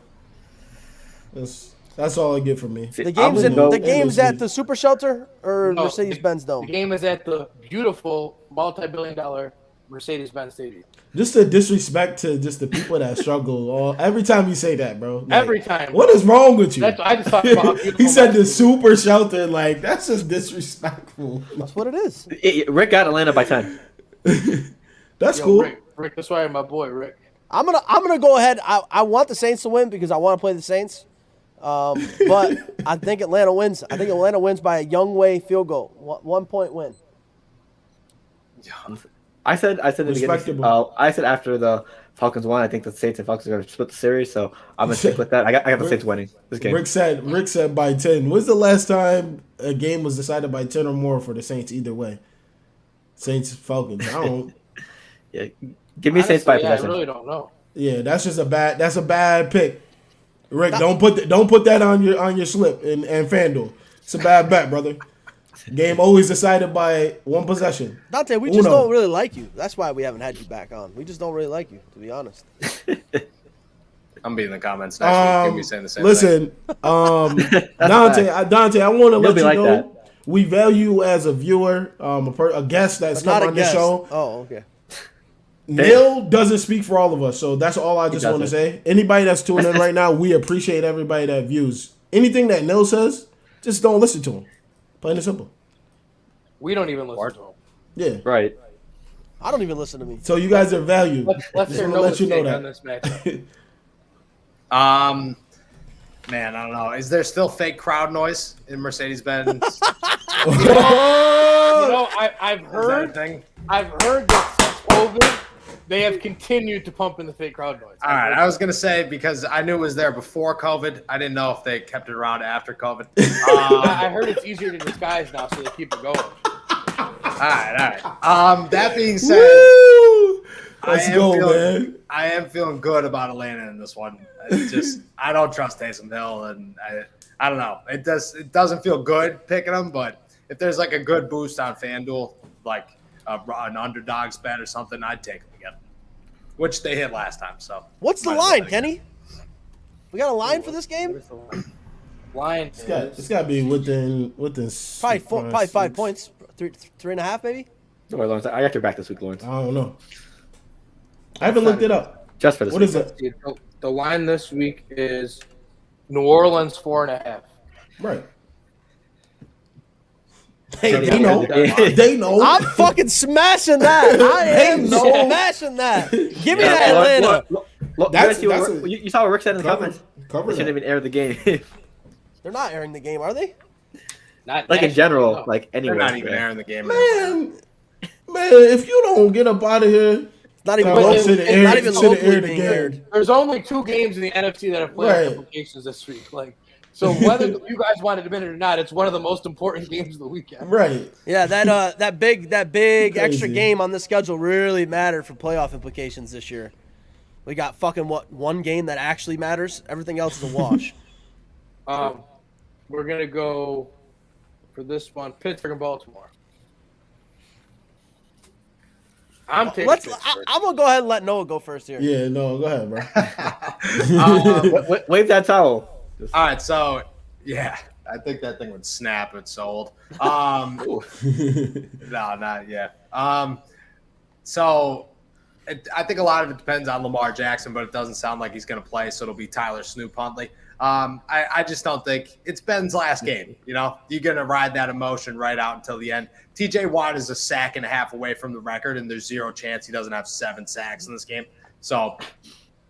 That's all I get from me. The game's at the Super Shelter or No, Mercedes-Benz Dome. The game is at the beautiful multi-billion-dollar Mercedes-Benz Stadium. Just a disrespect to just the people that struggle. Every time you say that, bro. Like, Every time. What is wrong with you? I just talked about how beautiful he said the my- Super Shelter. Like, that's just disrespectful. That's what it is. Rick got Atlanta by 10. That's Yo, cool. Rick, that's why I'm my boy, Rick. I'm gonna go ahead. I want the Saints to win because I want to play the Saints. But I think Atlanta wins. I think Atlanta wins by a Young Way field goal. 1 point win. I said in the beginning. I said after the Falcons won, I think the Saints and Falcons are going to split the series. So I'm going to stick with that. I got the Saints winning this game. Rick said by 10. When's the last time a game was decided by 10 or more for the Saints either way? Saints Falcons. I don't. Yeah, give me Saints by possession. I really don't know. Yeah, that's a bad pick. Rick, don't put that on your slip and FanDuel. It's a bad bet, brother. Game always decided by one possession. Dante, we just don't really like you. That's why we haven't had you back on. We just don't really like you, to be honest. I'm being in the comments next week. You'll be saying the same listen, thing. Dante, I want to let you like know that. we value you as a viewer, a guest that's come on the show. Oh, okay. Neil doesn't speak for all of us, so that's all I just want to say. Anybody that's tuning in right now, we appreciate everybody that views. Anything that Neil says, just don't listen to him. Plain and simple. We don't even listen to him. Yeah. Right. I don't even listen to me. So you guys are valued. Let's Just hear wanna no let you know mistake on that. this matchup. Man, I don't know. Is there still fake crowd noise in Mercedes-Benz? I've heard that since COVID, they have continued to pump in the fake crowd noise. All right, I was gonna say because I knew it was there before COVID. I didn't know if they kept it around after COVID. I heard it's easier to disguise now, so they keep it going. All right. That being said, Woo! Let's go, man. I am feeling good about Atlanta in this one. It's just I don't trust Taysom Hill, and I don't know. It doesn't feel good picking them, but if there's like a good boost on FanDuel, like an underdogs bet or something, I'd take them again, which they hit last time. So What's the line, Kenny? We got a line for this game? Line. It's got to be within Probably 5 points. 3.5 maybe? Don't worry, Lawrence. I got your back this week, Lawrence. I don't know. I haven't looked it up. Just for this What week. is it? The line this week is New Orleans 4.5. Right. They know. They know. I'm fucking smashing that. I am smashing that. Give me that Atlanta. You saw what Rick said in the comments. Cover They shouldn't that. even air the game. They're not airing the game, are they? Not Like in nationally, general, no. like they're anywhere. not even airing the game. Man, if you don't get up out of here, Not even, Well, locally, should have aired- not even should have locally aired the being game. aired. There's only 2 games in the NFC that have playoff Right. implications this week. So whether you guys wanted to admit it or not, it's one of the most important games of the weekend. right? Yeah, that big extra Crazy. game on the schedule really mattered for playoff implications this year. We got fucking one game that actually matters. Everything else is a wash. We're gonna go for this one, Pittsburgh and Baltimore. I'm taking Pittsburgh. I'm gonna go ahead and let Noah go first here. Yeah, no, go ahead, bro. Wave that towel. All right, so yeah, I think that thing would snap. It's so old. No, not yet. So I think a lot of it depends on Lamar Jackson, but it doesn't sound like he's going to play, so it'll be Tyler Snoop Huntley. I just don't think it's Ben's last game. You know, you're going to ride that emotion right out until the end. TJ Watt is a sack and a half away from the record, and there's zero chance he doesn't have 7 sacks in this game. So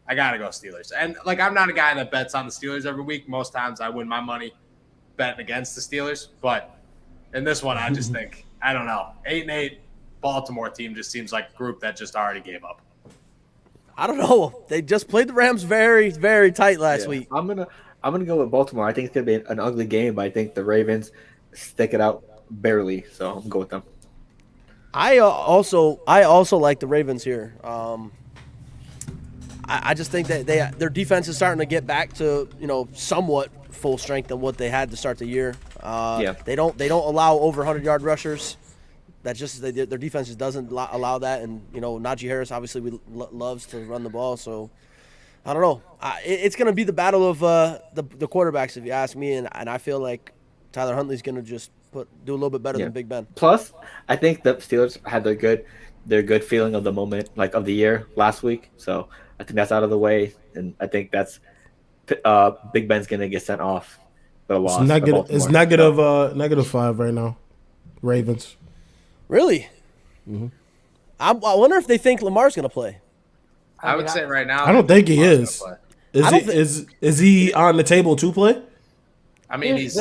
I got to go Steelers. And, I'm not a guy that bets on the Steelers every week. Most times I win my money betting against the Steelers. But in this one, I just think, I don't know, 8-8 Baltimore team just seems like a group that just already gave up. I don't know. They just played the Rams very, very tight last week. I'm gonna go with Baltimore. I think it's gonna be an ugly game, but I think the Ravens stick it out barely. So I'm gonna go with them. I also like the Ravens here. I just think that their defense is starting to get back to somewhat full strength than what they had to start the year. They don't allow over 100-yard rushers. their defense just doesn't allow that. And Najee Harris obviously loves to run the ball, so I don't know. It's going to be the battle of the quarterbacks, if you ask me, and I feel like Tyler Huntley's going to just do a little bit better than Big Ben. Plus, I think the Steelers had their good feeling of the moment, like of the year last week. So I think that's out of the way, and I think that's Big Ben's going to get sent off for a loss. It's -5 right now. Ravens. Really? Mm-hmm. I wonder if they think Lamar's going to play. I would say right now. I don't think he is. Is he on the table to play? I mean, he's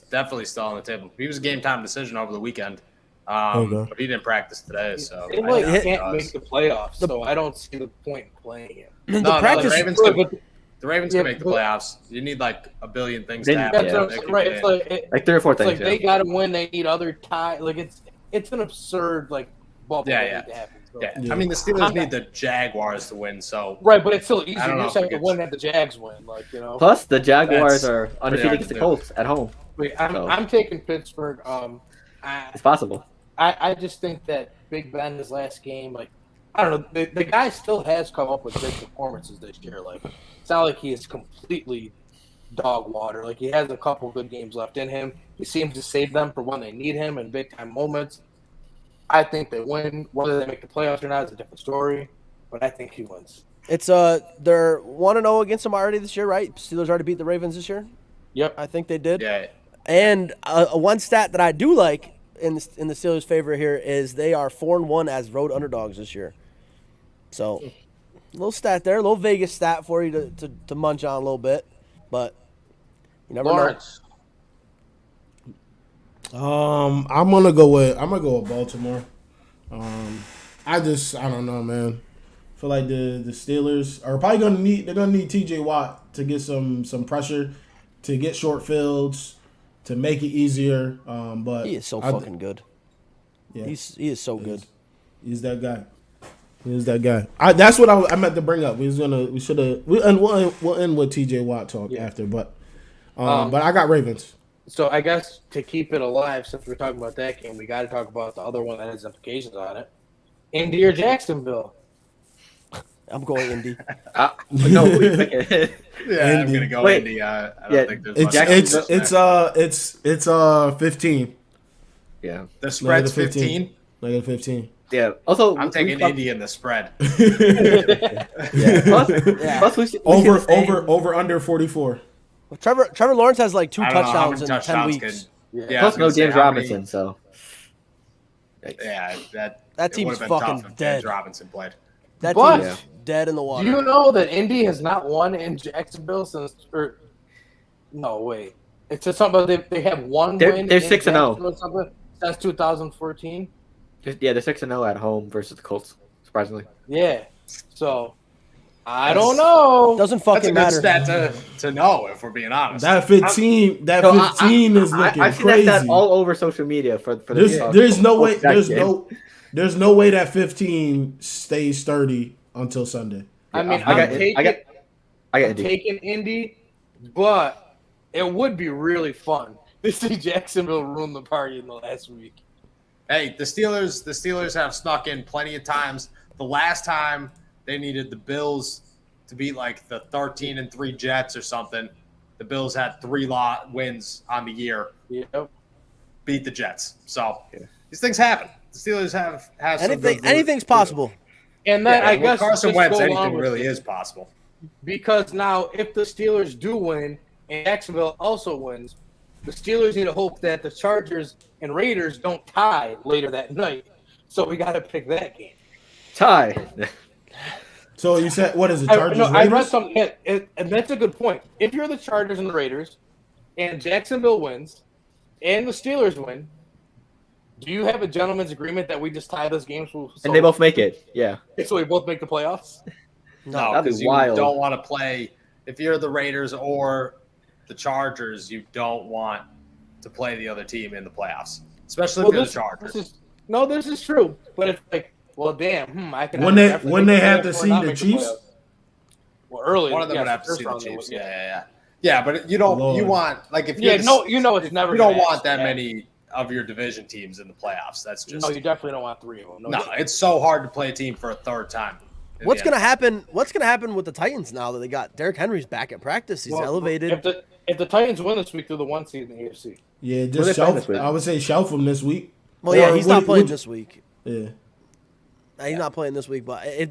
definitely still on the table. He was a game time decision over the weekend, but he didn't practice today. So he can't make the playoffs. So I don't see the point in playing him. The Ravens can make the playoffs. You need like a billion things to happen. Right. It's like 3 or 4 things. Like they got to win. They need other tie. Like it's an absurd bubble to happen. So. Yeah. I mean, the Steelers need the Jaguars to win. So right, but it's still easy. You just have to win that the Jags win. Plus, the Jaguars are undefeated against the Colts at home. Wait, I'm taking Pittsburgh. It's possible. I just think that Big Ben, his last game, I don't know, the guy still has come up with big performances this year. It's not like he is completely dog water. He has a couple good games left in him. He seems to save them for when they need him in big time moments. I think they win. Whether they make the playoffs or not is a different story, but I think he wins. It's they're 1-0 against them already this year, right? Steelers already beat the Ravens this year. Yep, I think they did. Yeah. And one stat that I do like in the Steelers' favor here is they are 4-1 as road underdogs this year. So, a little stat there, a little Vegas stat for you to munch on a little bit, but you never know. I'm gonna go with Baltimore. I don't know, man. I feel like the Steelers are probably gonna need TJ Watt to get some pressure, to get short fields, to make it easier. But he is so fucking good. Yeah, he is so good. He's that guy. That's what I meant to bring up. We'll end with TJ Watt talk after, but I got Ravens. So I guess to keep it alive, since we're talking about that game, we got to talk about the other one that has implications on it. Indy or Jacksonville? I'm going Indy. No, yeah, I'm gonna go Indy. I don't think there's it's 15. Yeah, the spread's 15. -15. Yeah. Also, I'm taking Indy in the spread. Plus, over under 44. Well, Trevor Lawrence has 2 touchdowns in 10 weeks. Plus no James Robinson, so. Yeah, that team's fucking dead. James Robinson played. That team's dead in the water. Do you know that Indy has not won in Jacksonville since? No, wait. It's just something about they have one win. They're 6-0 since 2014. Yeah, they're 6-0 at home versus the Colts. Surprisingly. Yeah. So I don't know. Doesn't fucking matter. That's a good stat to know, if we're being honest. That 15 is looking I've seen crazy. that all over social media for the there's no way there's no way that 15 stays sturdy until Sunday. I mean, I'm taking Indy, but it would be really fun to see Jacksonville ruin the party in the last week. Hey, the Steelers have snuck in plenty of times. The last time they needed the Bills to beat the 13-3 Jets or something, the Bills had 3 wins on the year. Yep. Beat the Jets. So these things happen. The Steelers have anything's possible. And then I guess Carson Wentz, anything really is possible. Because now, if the Steelers do win and Jacksonville also wins, the Steelers need to hope that the Chargers and Raiders don't tie later that night. So we got to pick that game. Tie. So you said, what is it, Chargers? I read something, and that's a good point. If you're the Chargers and the Raiders, and Jacksonville wins, and the Steelers win, do you have a gentleman's agreement that we just tie those games? And they both make it, yeah. So we both make the playoffs? No, because you don't want to play – if you're the Raiders or the Chargers, you don't want to play the other team in the playoffs, especially if you're the Chargers. This is true. But it's well, damn, I can. When they have to see the Chiefs? Well, early. One of them would have to see the Chiefs. Yeah, but you don't – you want – if you're it's never you don't want that many of your division teams in the playoffs. That's just No, you definitely don't want 3 of them. no. It's so hard to play a team for a third time. What's gonna happen? What's gonna happen with the Titans now that they got Derrick Henry's back at practice? He's elevated. If the Titans win this week, they're the 1 seed in the AFC. Yeah, just shelf. I would say shelf him this week. Well, yeah, he's not playing this week. Yeah, he's not playing this week. But if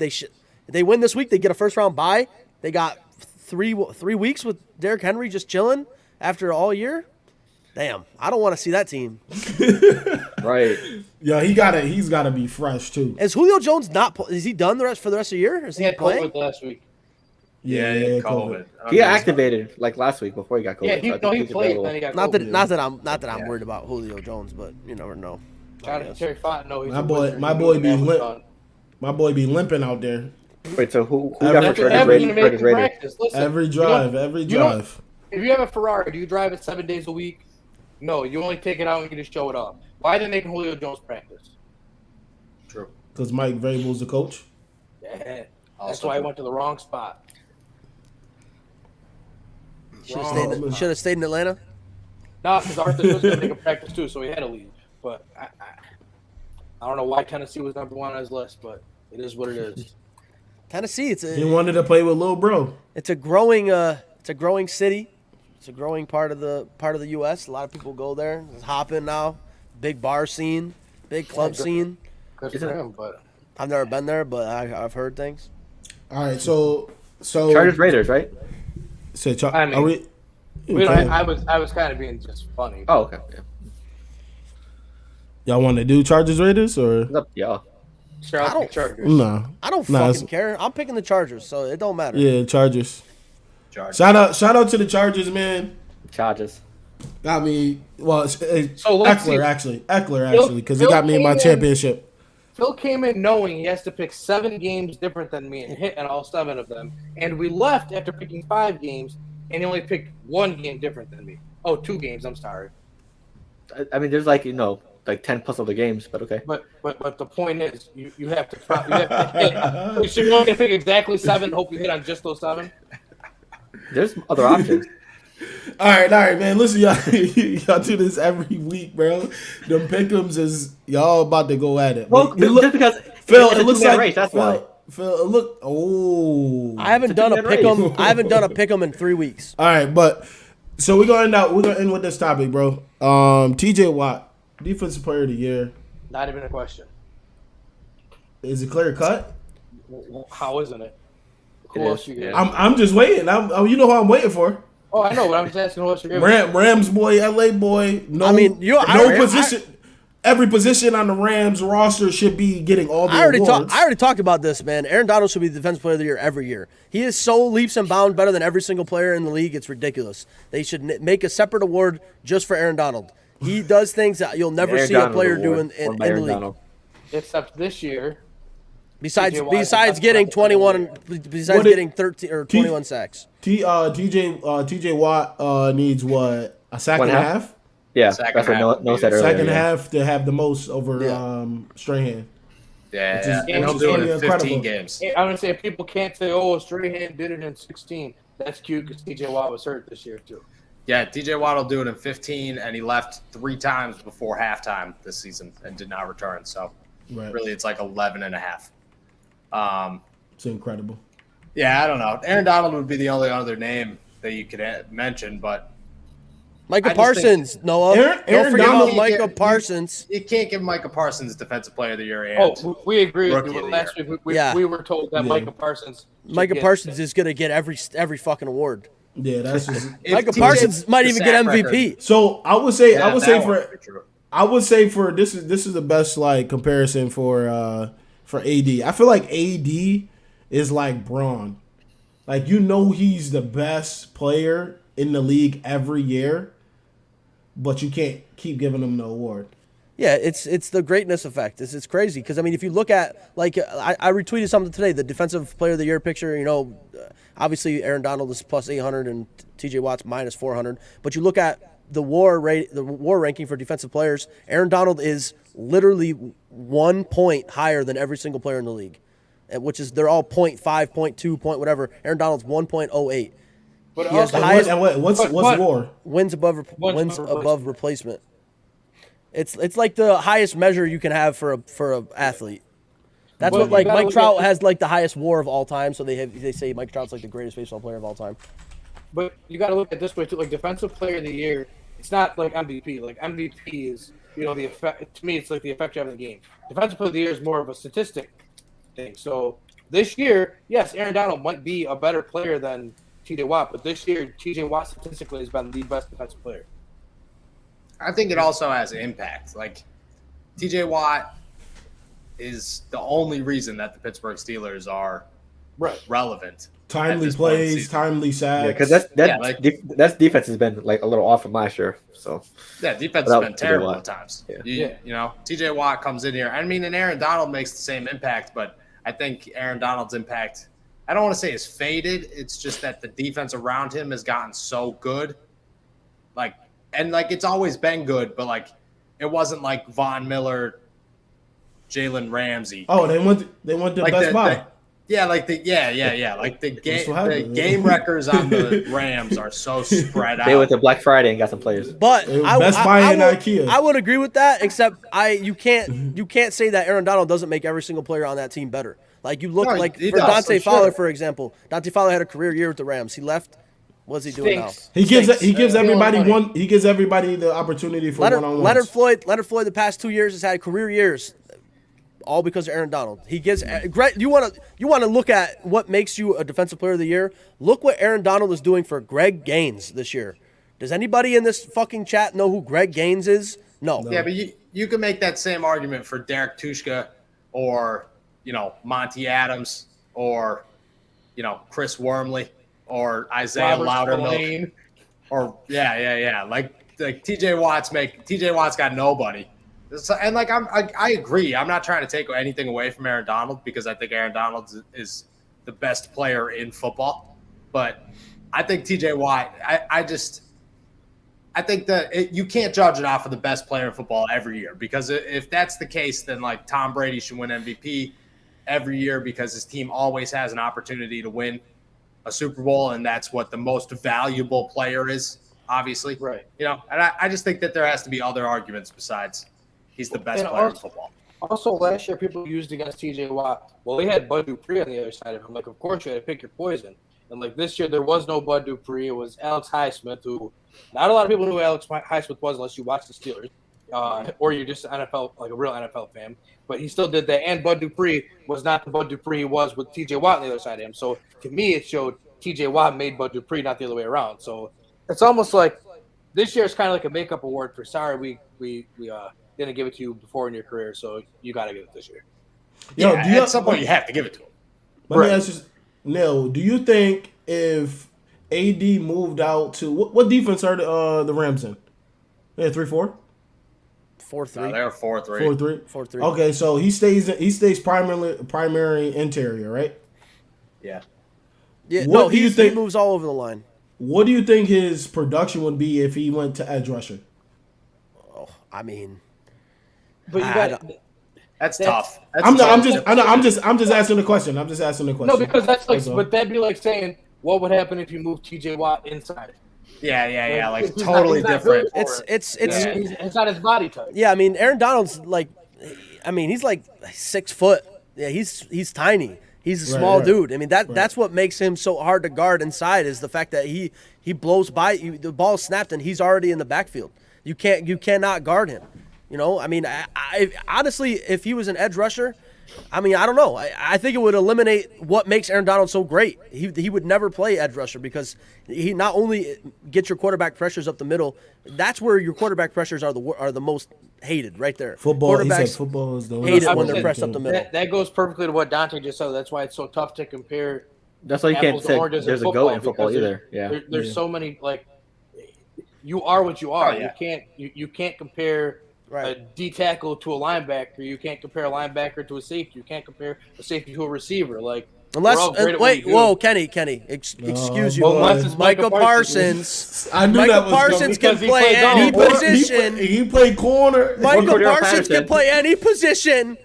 they win this week, they get a first round bye. They got 3 weeks with Derrick Henry just chilling after all year. Damn, I don't want to see that team. Right. Yeah, he's gotta be fresh too. Is Julio Jones not? Is he done for the rest of the year? Is He he had playing? COVID last week. Yeah, COVID. He got activated like last week before he got COVID. Yeah, he played. Then he got Not COVID. that I'm worried about Julio Jones, but you never know. Terry Fontenot, no, he's My a boy, wizard. my He's boy doing be damage limp. done. My boy be limping out there. Wait, so who got Every- for That's what Chargers happens when you make Raiders? it practice. Listen, Every you know- drive, every you know- drive. If you have a Ferrari, do you drive it 7 days a week? No, you only take it out and you just show it off. Why didn't they make Julio Jones practice? True. Because Mike Vrabel's the coach. Yeah, that's Also why I true. went to the wrong spot. Should have stayed in Atlanta. No, because Arthur was going to make a practice too, so he had to leave. But I don't know why Tennessee was number 1 on his list, but it is what it is. Tennessee, He wanted to play with Lil Bro. it's a growing city. It's a growing part of the U.S. A lot of people go there. It's hopping now. Big bar scene, big club scene. Good for him, but I've never been there, but I've heard things. All right, so Chargers Raiders, right? I mean, are we? I was kind of being just funny. Oh, okay. Yeah. Y'all want to do Chargers Raiders or It's up to y'all. Sure, I'll pick Chargers. no? I don't Nah, fucking care. I'm picking the Chargers, so it don't matter. Yeah, Chargers. Chargers. Shout out to the Chargers, man. Chargers. Got me. Well, it's So let's Eckler see. actually, because he got me in my championship. Phil came in knowing he has to pick 7 games different than me and hit on all 7 of them. And we left after picking 5 games, and he only picked 1 game different than me. Oh, 2 games. I'm sorry. I mean, there's like 10 plus other games, but okay. But the point is, you have to hit. So you're only gonna pick exactly 7. Hope you hit on just those 7. There's other options. All right, man. Listen, y'all, y'all do this every week, bro. Them pickems is y'all about to go at it. Well, But it look- just because Phil, it's it a looks two-man like race, that's why. Phil, it look. Oh, I haven't done a two-man pick'em. race. I haven't done a pick'em in 3 weeks. all right, but so we're gonna end with this topic, bro. TJ Watt, defensive player of the year. Not even a question. Is it clear cut? How isn't it? Who It else is, you get? yeah. I'm just waiting. You know who I'm waiting for. Oh, I know, but I'm just asking who else you're giving. Rams boy, LA boy. No, I mean, position. Every position on the Rams roster should be getting all the I already awards. talked about this, man. Aaron Donald should be the defensive player of the year every year. He is so leaps and bounds better than every single player in the league. It's ridiculous. They should make a separate award just for Aaron Donald. He does things that you'll never Aaron see a Donald player do award in won by the Aaron league. Donald. Except this year. Besides TJ Watt is getting not 21, besides What it- getting 13 or 21 sacks. TJ Watt needs what, a sack and a half? Yeah, Second that's what half. Noah said earlier. Second yeah. half to have the most over Strahan. Yeah, Which and he'll is do it pretty in 15 incredible. games. I'm going to say people can't say, oh, Strahan did it in 16. That's cute because TJ Watt was hurt this year, too. Yeah, TJ Watt will do it in 15, and he left 3 times before halftime this season and did not return. So Right. really, it's like 11 and a half. It's incredible. Yeah, I don't know. Aaron Donald would be the only other name that you could mention, but Micah I just Parsons, Noah. Aaron Don't forget Donald- about Micah Parsons. you can't give Micah Parsons Defensive Player of the Year and Oh, we agree with Rookie you. of the Last year. week, we Yeah. were told that Yeah. Micah Parsons. should Micah get- Parsons is going to get every fucking award. Yeah, that's just. If Micah TJ Parsons might the even get sack MVP. record- So I would say Yeah, that one would be true. I would say for this is the best like comparison for AD. I feel like AD is like Braun. Like he's the best player in the league every year, but you can't keep giving him the award. Yeah, it's the greatness effect. It's crazy because I mean, if you look at like I retweeted something today, the defensive player of the year picture. Obviously Aaron Donald is plus 800 and TJ Watt's minus 400. But you look at the WAR ranking for defensive players. Aaron Donald is literally 1 point higher than every single player in the league, which is they're all 0.5, 0.2, point whatever. Aaron Donald's 1.08. But He has the also, highest What's but- WAR? wins above replacement. replacement. It's like the highest measure you can have for a athlete. That's But what you like gotta Mike look Trout at- has like the highest WAR of all time. So they say Mike Trout's like the greatest baseball player of all time. But you got to look at it this way too. Like defensive player of the year, it's not like MVP. Like MVP is, the effect. To me, it's like the effect you have in the game. Defensive player of the year is more of a statistic thing. So this year, yes, Aaron Donald might be a better player than T.J. Watt, but this year T.J. Watt statistically has been the best defensive player. I think it also has impact. Like TJ Watt is the only reason that the Pittsburgh Steelers are relevant. Timely plays, timely sacks. because that's defense has been like a little off from last year. So defense has been TJ terrible Watt. at times. Yeah. You know, TJ Watt comes in here. I mean, and Aaron Donald makes the same impact, but I think Aaron Donald's impact, I don't want to say is faded. It's just that the defense around him has gotten so good. Like it's always been good, but like it wasn't like Von Miller, Jalen Ramsey. Oh, they went to Like Best Buy. Like the game records on the Rams are so spread out. They went to Black Friday and got some players. But Best Buy and IKEA. I would agree with that, except you can't say that Aaron Donald doesn't make every single player on that team better. Like you look No, like he for does, Dante for Fowler, sure. for example. Dante Fowler had a career year with the Rams. He left. What's he doing now? Stinks. He gives everybody money. one. He gives everybody the opportunity for one-on-ones. Leonard Floyd, the past 2 years has had career years, all because of Aaron Donald. He gives. You want to look at what makes you a defensive player of the year. Look what Aaron Donald is doing for Greg Gaines this year. Does anybody in this fucking chat know who Greg Gaines is? No. Yeah, but you can make that same argument for Derek Tushka or, Monty Adams or, Chris Wormley or Isaiah Robert Loudermilk Spillane. or Like TJ Watt's got nobody. And like I agree. I'm not trying to take anything away from Aaron Donald because I think Aaron Donald is the best player in football. But I think TJ Watt, I think that you can't judge it off of the best player in football every year because if that's the case, then like Tom Brady should win MVP every year because his team always has an opportunity to win a Super Bowl, and that's what the most valuable player is, obviously. Right. And I just think that there has to be other arguments besides he's the best player in football. Also, last year people used against T.J. Watt. Well, they had Bud Dupree on the other side of him. Like, of course, you had to pick your poison. And like this year, there was no Bud Dupree. It was Alex Highsmith, who not a lot of people knew who Alex Highsmith was unless you watched the Steelers, or you're just an NFL, like a real NFL fan. But he still did that. And Bud Dupree was not the Bud Dupree he was with T.J. Watt on the other side of him. So to me, it showed T.J. Watt made Bud Dupree, not the other way around. So it's almost like this year is kind of like a makeup award for sorry we didn't give it to you before in your career, so you got to get it this year. At some point you have to give it to him. Let me ask you, Neil, do you think if AD moved out to what defense are the Rams in? They're 3-4? 4-3. No, they're 4-3. 4-3? 4-3. Okay, so he stays primary interior, right? Yeah. Yeah, What no, do you he think- moves all over the line. What do you think his production would be if he went to edge rusher? Oh, I mean, But you I got don't- That's tough. I'm just asking the question. I'm just asking the question. no, because that's like, That's all. but that'd be like saying, what would happen if you moved T.J. Watt inside? Yeah. Like He's totally not different. built for it. it's Yeah. It's not his body type. yeah. I mean, Aaron Donald's like, he's like 6 foot. Yeah, he's tiny. He's a small dude. I mean, that's what makes him so hard to guard inside is the fact that he blows by you. The ball snapped and he's already in the backfield. You cannot guard him. I mean, I honestly, if he was an edge rusher, I mean, I don't know. I think it would eliminate what makes Aaron Donald so great. He would never play edge rusher because he not only gets your quarterback pressures up the middle, that's where your quarterback pressures are the most hated right there. Football. He said Quarterbacks football is the hate it when would they're say pressed up the middle. That goes perfectly to what Dante just said. That's why it's so tough to compare. That's why you can't apples to say oranges there's a in goat in football because either. Yeah. There's so many like. You are what you are. Oh, yeah. You can't compare a D tackle to a linebacker. You can't compare a linebacker to a safety. You can't compare a safety to a receiver. Like we're all great at what we do. Kenny, excuse you. Well, unless it's Michael Micah Parsons. I knew Michael that was Parsons coming. can Because he play plays any all. position. He played corner. Michael Cordero Parsons can Patterson. play any position.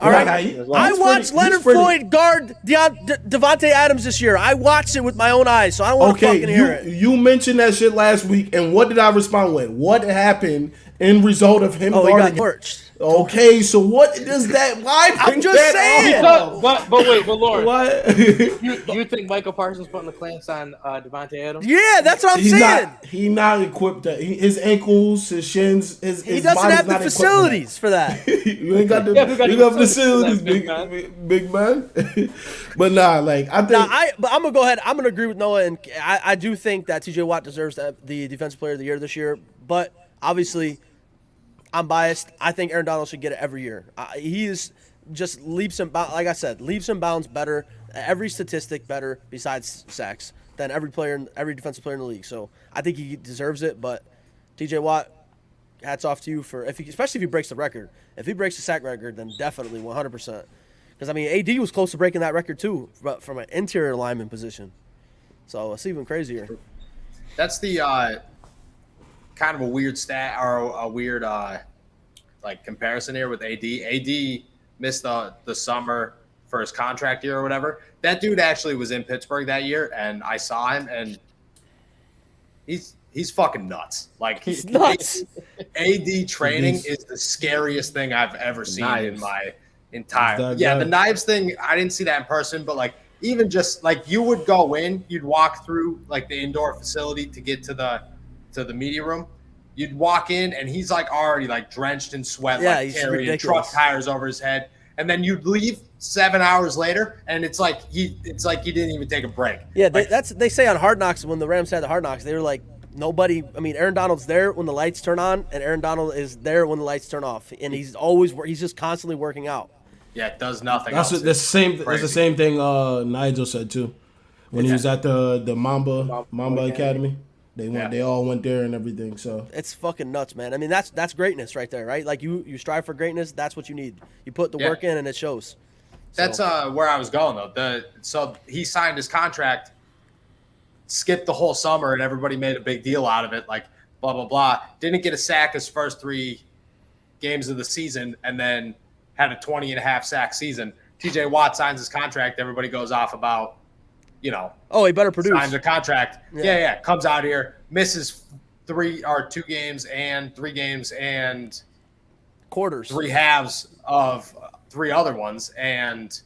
All right. I watched Leonard Floyd guard Devontae Adams this year. I watched it with my own eyes, so I don't want to fucking hear it. You mentioned that shit last week, and what did I respond with? What happened end result of him Oh, he got guarding. torched. Okay, so what does that? Why bring I'm just that saying. up? But Lauren, What? you think Michael Parsons putting the clamps on Devontae Adams? Yeah, that's what I'm He's saying. not equipped. His ankles, his shins, his He his doesn't body's have the not equipped facilities for that. you ain't got the Yeah, who got you the got facilities, facilities, big man. But nah, like I think But I'm gonna go ahead. I'm gonna agree with Noah, and I do think that T.J. Watt deserves the Defensive Player of the Year this year. But obviously, I'm biased. I think Aaron Donald should get it every year. He is just leaps and bounds. Like I said, leaps and bounds better. Every statistic better besides sacks than every defensive player in the league. So I think he deserves it. But T.J. Watt, hats off to you especially if he breaks the record. If he breaks the sack record, then definitely 100%. Because I mean, AD was close to breaking that record too, but from an interior lineman position. So it's even crazier. That's the kind of a weird stat or a weird like comparison here with AD. AD missed the summer for his contract year or whatever. That dude actually was in Pittsburgh that year, and I saw him, and he's fucking nuts. Like He's nuts. AD training is the scariest thing I've ever seen in my entire. Is that Yeah, guy? the knives thing. I didn't see that in person, but like even just like you would go in, you'd walk through like the indoor facility to get to the media room. You'd walk in, and he's like already like drenched in sweat, Yeah, like he's carrying ridiculous. truck tires over his head. And then you'd leave 7 hours later, and it's like you didn't even take a break. Yeah, Like, they say on Hard Knocks, when the Rams had the Hard Knocks, they were like, nobody. I mean, Aaron Donald's there when the lights turn on, and Aaron Donald is there when the lights turn off, and he's just constantly working out. yeah, it does nothing. that's else. the same. That's Crazy. the same thing Nigel said too, when he was at the Mamba Academy. They all went there and everything. So It's fucking nuts, man. I mean, that's greatness right there, right? Like you strive for greatness. That's what you need. You put the work in, and it shows. That's where I was going though. So he signed his contract, skipped the whole summer, and everybody made a big deal out of it. Like blah blah blah. Didn't get a sack his first 3 games of the season, and then had a 20.5 sack season. T.J. Watt signs his contract. Everybody goes off about, Oh, he better produce. signs a contract. Yeah. Comes out here, misses 2 games and 3 games and Quarters. 3 halves of 3 other ones, and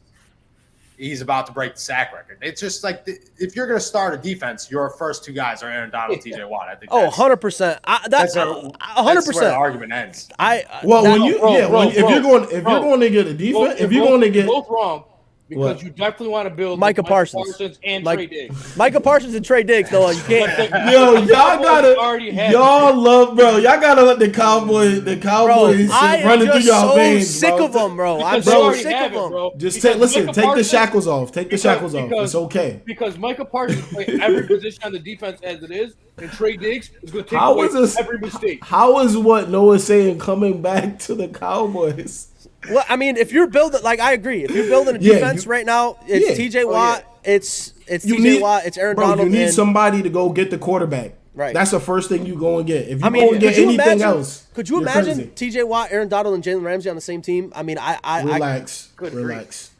he's about to break the sack record. It's just like if you're going to start a defense, your first 2 guys are Aaron Donald, T.J. Watt. I think. Oh, that's 100%. that's 100%. where the argument ends. if you're going to get a defense, if you're going to get both wrong. Because What? you definitely want to build Micah with Parsons. and Mike- Trey Diggs. Micah Parsons and Trey Diggs, though, you can't. Yo, y'all already gotta, had y'all love, bro. Y'all gotta let the Cowboys Bro, I am running through just y'all so veins, sick bro. of them, bro. I'm Because you so already sick have of it, them. bro. Just Because take Micah the Parsons- shackles off. Take the shackles off. because- It's okay. Because Micah Parsons plays every position on the defense as it is, and Trey Diggs is going to take How away is this? every mistake. How is what Noah's saying coming back to the Cowboys? Well, I mean, if you're building, like, I agree. If you're building a Yeah, defense you- right now, it's Yeah. T.J. Watt, it's You T.J. Watt, it's Aaron Donald. You need and- somebody to go get the quarterback. Right. That's the first thing you go and get. If you I mean, go and get could you anything imagine? else, Could you you're imagine crazy. T.J. Watt, Aaron Donald, and Jalen Ramsey on the same team? I mean, Relax. Good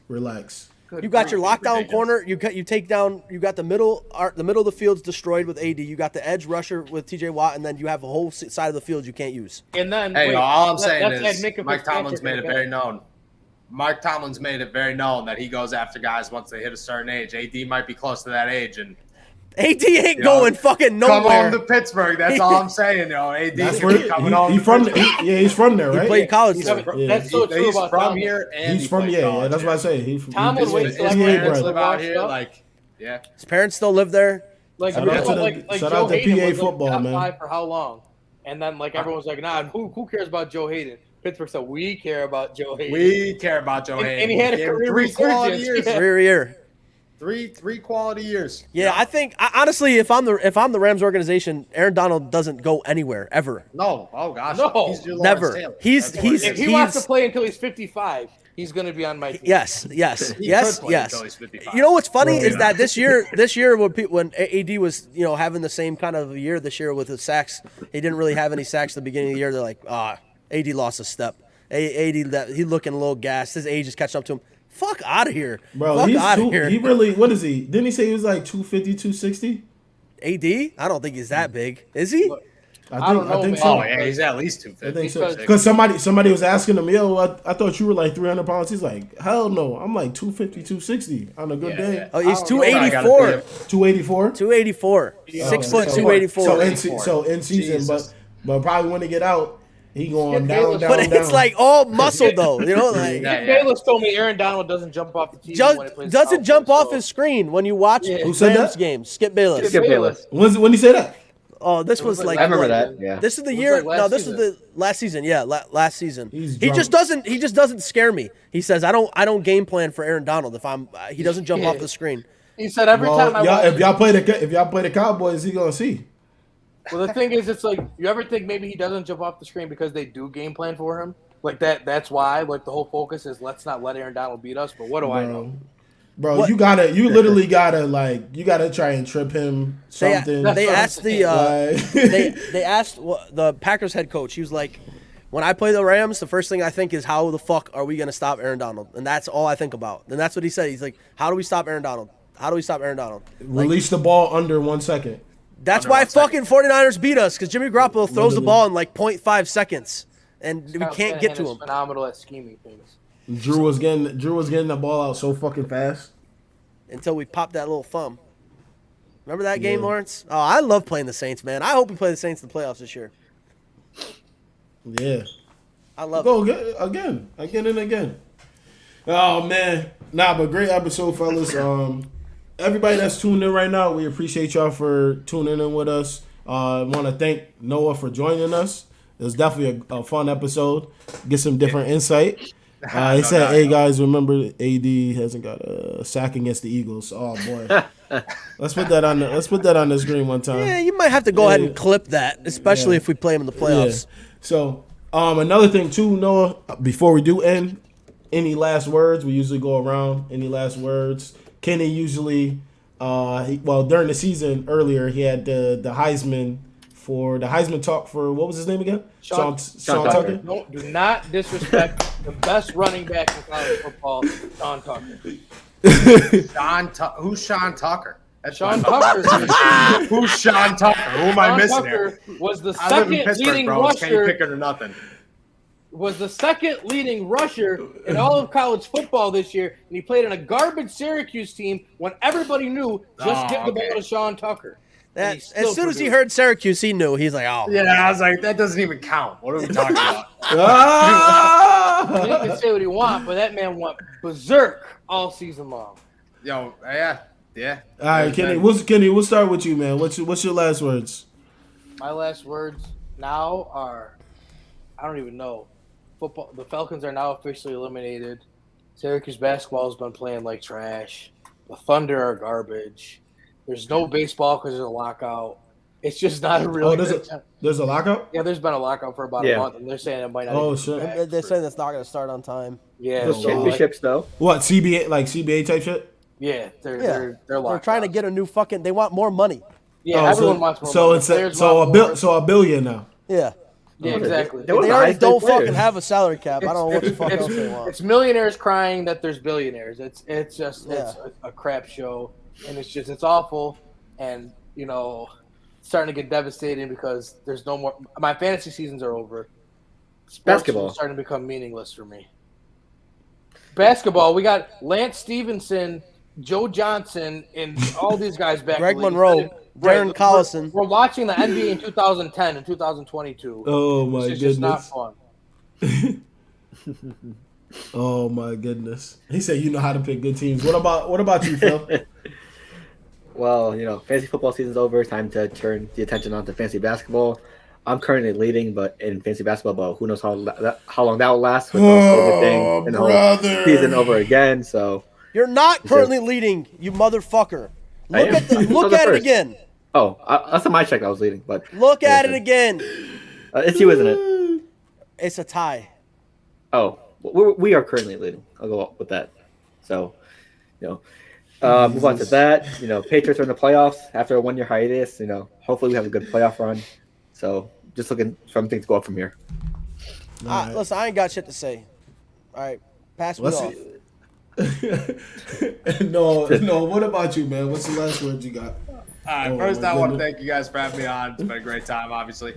Relax. You got your lockdown Ridiculous. corner. You take down. You got the middle of the field's destroyed with AD. You got the edge rusher with T.J. Watt, and then you have a whole side of the field you can't use. And then, Hey, wait, all I'm let- saying let's add is Minka Mike Fitzpatrick Tomlin's made it back. very known. Mike Tomlin's made it very known that he goes after guys once they hit a certain age. AD might be close to that age, and AD ain't You know, going fucking come nowhere. on to Pittsburgh. That's all I'm saying, AD That's is where coming on. he to from. Pittsburgh. He's from there, right? Played college He's there. from- Yeah. That's so true He's about from Tomlin. here, and He's from played yeah. college That's here. what I say. Tomlin His waits till NBA everyone Parents gets brother. live out washed here, up. like yeah. His parents still live there. Like, Shout out to the- like shout Joe out to Hayden PA was football, like top man. 5 for how long? And then like everyone's like, nah, who cares about Joe Hayden? Pittsburgh said we care about Joe Hayden. We care about Joe And- Hayden. and he had a Gave him career 3 quality resurgence. years. Yeah. Rear year. Three quality years. Yeah, I think honestly, if I'm the Rams organization, Aaron Donald doesn't go anywhere ever. No, oh gosh, No. he's your Lawrence Never. Taylor. He's- That's what it If is. he wants to play until he's 55, he's going to be on my team. Yes, He could play until he's 55. You know what's funny Bro, is yeah. that this year when AD was having the same kind of year this year with his sacks, he didn't really have any sacks at the beginning of the year. They're like, AD lost a step. AD he looking a little gassed. His age is catching up to him. Fuck out of here, Bro, Fuck he's out of too, here. he really, what is he? Didn't he say he was like 250, 260? AD? I don't think he's that big. Is he? I don't know, think man. so. Oh yeah, he's at least I 250. think so. Because- Because somebody was asking him, yo, I thought you were like 300 pounds. He's like, hell no. I'm like 250, 260 on a good Yeah, day. yeah. Oh, he's I don't know. 284. 284? 284. Yeah. 6 foot So- 284. So in season, Jesus. but probably when they get out, he going Skip down, Bayless. down, But down. it's like all muscle though, you know, like Yeah, Skip Bayless told me Aaron Donald doesn't jump off the TV when he just plays doesn't Cowboys, jump off so- his screen when you watch Yeah. Who said Rams that? games. Skip Bayless. Skip Bayless. when did he say that? Oh, this was was like like- I remember what? that. Yeah. This is the It was year. like last No, this season. is the last season. Yeah, last season. He's He just drunk. doesn't scare me. He says I don't game plan for Aaron Donald if he doesn't jump Yeah. off the screen. He said every time I watch if y'all play the Cowboys, he gonna see. Well, the thing is, it's like you ever think maybe he doesn't jump off the screen because they do game plan for him, like that. That's why, like the whole focus is let's not let Aaron Donald beat us. But what do I know? Bro, What- you literally gotta try and trip him something. They asked the Like- they asked the Packers head coach. He was like, when I play the Rams, the first thing I think is how the fuck are we gonna stop Aaron Donald? And that's all I think about. And that's what he said. He's like, how do we stop Aaron Donald? How do we stop Aaron Donald? Like, release the ball under 1 second. that's Under why 1 second. fucking 49ers beat us because Jimmy Garoppolo throws the Literally. ball in like 0.5 seconds, and we Kyle can't get Shanahan to is him. Phenomenal at scheming things. Drew was getting the ball out so fucking fast. Until we pop that little thumb. Remember that game, Yeah. Lawrence? Oh, I love playing the Saints, man. I hope we play the Saints in the playoffs this year. Yeah. I love Go it. again and again. Oh man, but great episode, fellas. Everybody that's tuned in right now, we appreciate y'all for tuning in with us. I want to thank Noah for joining us. It was definitely a fun episode. Get some different insight. He No said, doubt, "Hey no. guys, remember AD hasn't got a sack against the Eagles." Oh boy, let's put that on the screen one time. Yeah, you might have to go ahead and Yeah. clip that, especially Yeah. if we play them in the playoffs. Yeah. So, another thing too, Noah, before we do end, any last words? We usually go around. Any last words? Kenny usually, during the season earlier, he had the Heisman talk for, what was his name again? Sean Sean Tucker. Tucker. No, do not disrespect the best running back in college football, Sean Tucker. Who's Sean Tucker? That's Sean my- Tucker. Who's Sean Tucker? Who am I Sean missing Tucker here? was the I live in second Pittsburgh, leading bro. It's Kenny rusher. Pickett or nothing. Was the second leading rusher in all of college football this year, and he played on a garbage Syracuse team when everybody knew just Oh, get the okay. ball to Sean Tucker. And That, he still as soon as he produced. heard Syracuse, he knew. He's like, oh. Yeah, I was like, that doesn't even count. What are we talking about? He Ah! can say what he wants, but that man went berserk all season long. Yo, yeah. All right, Kenny. We'll start with you, man. What's your last words? My last words now are, I don't even know. Football. The Falcons are now officially eliminated. Syracuse basketball has been playing like trash. The Thunder are garbage. There's no baseball because there's a lockout. It's just not a really. There's a lockout. Yeah, there's been a lockout for about a Yeah. month, and they're saying it might not. Oh, even shit. be back They're for- saying that's not going to start on time. Yeah, Those so, Championships though. What CBA type shit? yeah, they're They're locked trying to out. get a new fucking. They want more money. Yeah, Oh, everyone wants more. So money. it's Players so want a bill more. so $1 billion now. Yeah. Yeah, exactly. They were They the already highest don't paid players. fucking have a salary cap. I don't know what the fuck else they want. It's millionaires crying that there's billionaires. It's just Yeah. it's a crap show, and it's awful, and it's starting to get devastating because there's no more. My fantasy seasons are over. Sports Basketball. is starting to become meaningless for me. Basketball, we got Lance Stevenson, Joe Johnson, and all these guys back. Greg in the league. Monroe, Right, Darren Collison. We're watching the NBA in 2010 and 2022. Oh my It's just not goodness. fun. Oh my goodness. He said you know how to pick good teams. What about you, Phil? Well, fantasy football season's over. Time to turn the attention onto fantasy basketball. I'm currently leading, but in fantasy basketball, but who knows how long that will last with the COVID thing and the whole brother. season over again. So, You're not currently leading, you motherfucker. I Look am. at I look was at it first. again. That's on my check. I was leading, but Look at it again. It's you, isn't it? It's a tie. Oh, we are currently leading. I'll go up with that. So, move on to that. Patriots are in the playoffs after a 1-year hiatus. Hopefully we have a good playoff run. So, just looking for something to go up from here. Alright. Listen, I ain't got shit to say. All right, pass me Let's off. see. No. What about you, man? What's the last word you got? All right, first I want to thank you guys for having me on. It's been a great time, obviously.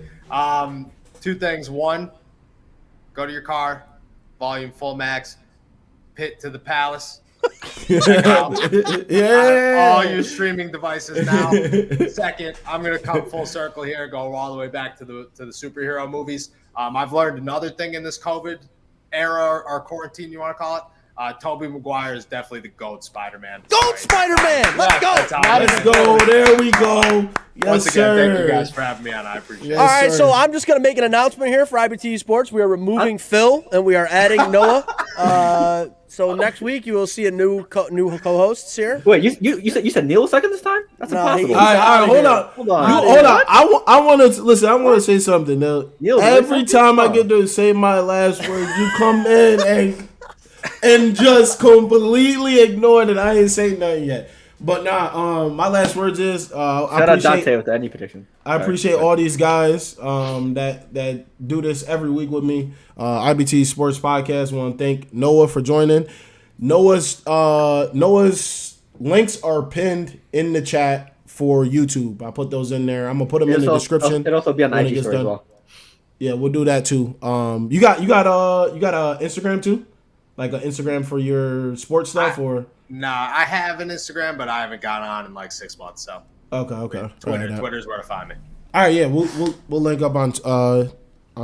Two things. One, go to your car, volume full max, Pitt to the Palace. Check out all your streaming devices now. Second, I'm gonna come full circle here, go all the way back to the superhero movies. I've learned another thing in this COVID era or quarantine, you want to call it. Tobey Maguire is definitely the GOAT Spider-Man. GOAT Spider-Man! Let's go! Let's go. There we go. Yes, Once again, sir. thank you guys for having me on. I appreciate it. All right, sir. so I'm just going to make an announcement here for IBTE Sports. We are removing Phil, and we are adding Noah. So next week, you will see a new co-hosts here. Wait, you said Neil a second this time? That's impossible. All right, hold on. Hold on. I want to listen. I want to say something. Neil, every time I get to say my last word, you come in and just completely ignore that I ain't saying nothing yet. But my last words is shout out Dante with any prediction. I appreciate all these guys that do this every week with me. IBT Sports Podcast. I want to thank Noah for joining. Noah's links are pinned in the chat for YouTube. I put those in there. I'm gonna put them in the description. It'll also be on the IG story as well. Yeah, we'll do that too. You got Instagram too? Like an Instagram for your sports stuff, or? Nah, I have an Instagram, but I haven't got on in like 6 months. So okay. Twitter's where to find me. All right, yeah, we'll link up on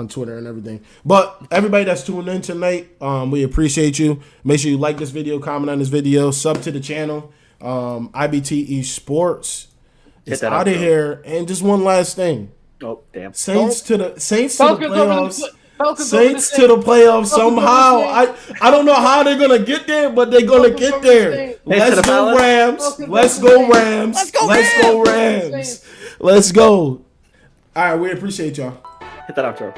Twitter and everything. But everybody that's tuning in tonight, we appreciate you. Make sure you like this video, comment on this video, sub to the channel. IBTE Sports is out of here. And just one last thing. Oh damn! Saints to the playoffs. Saints to the playoffs somehow. I don't know how they're gonna get there, but they're gonna get there. Let's go Rams. Let's go Rams. Let's go Rams. Let's go. All right, we appreciate y'all. Hit that outro.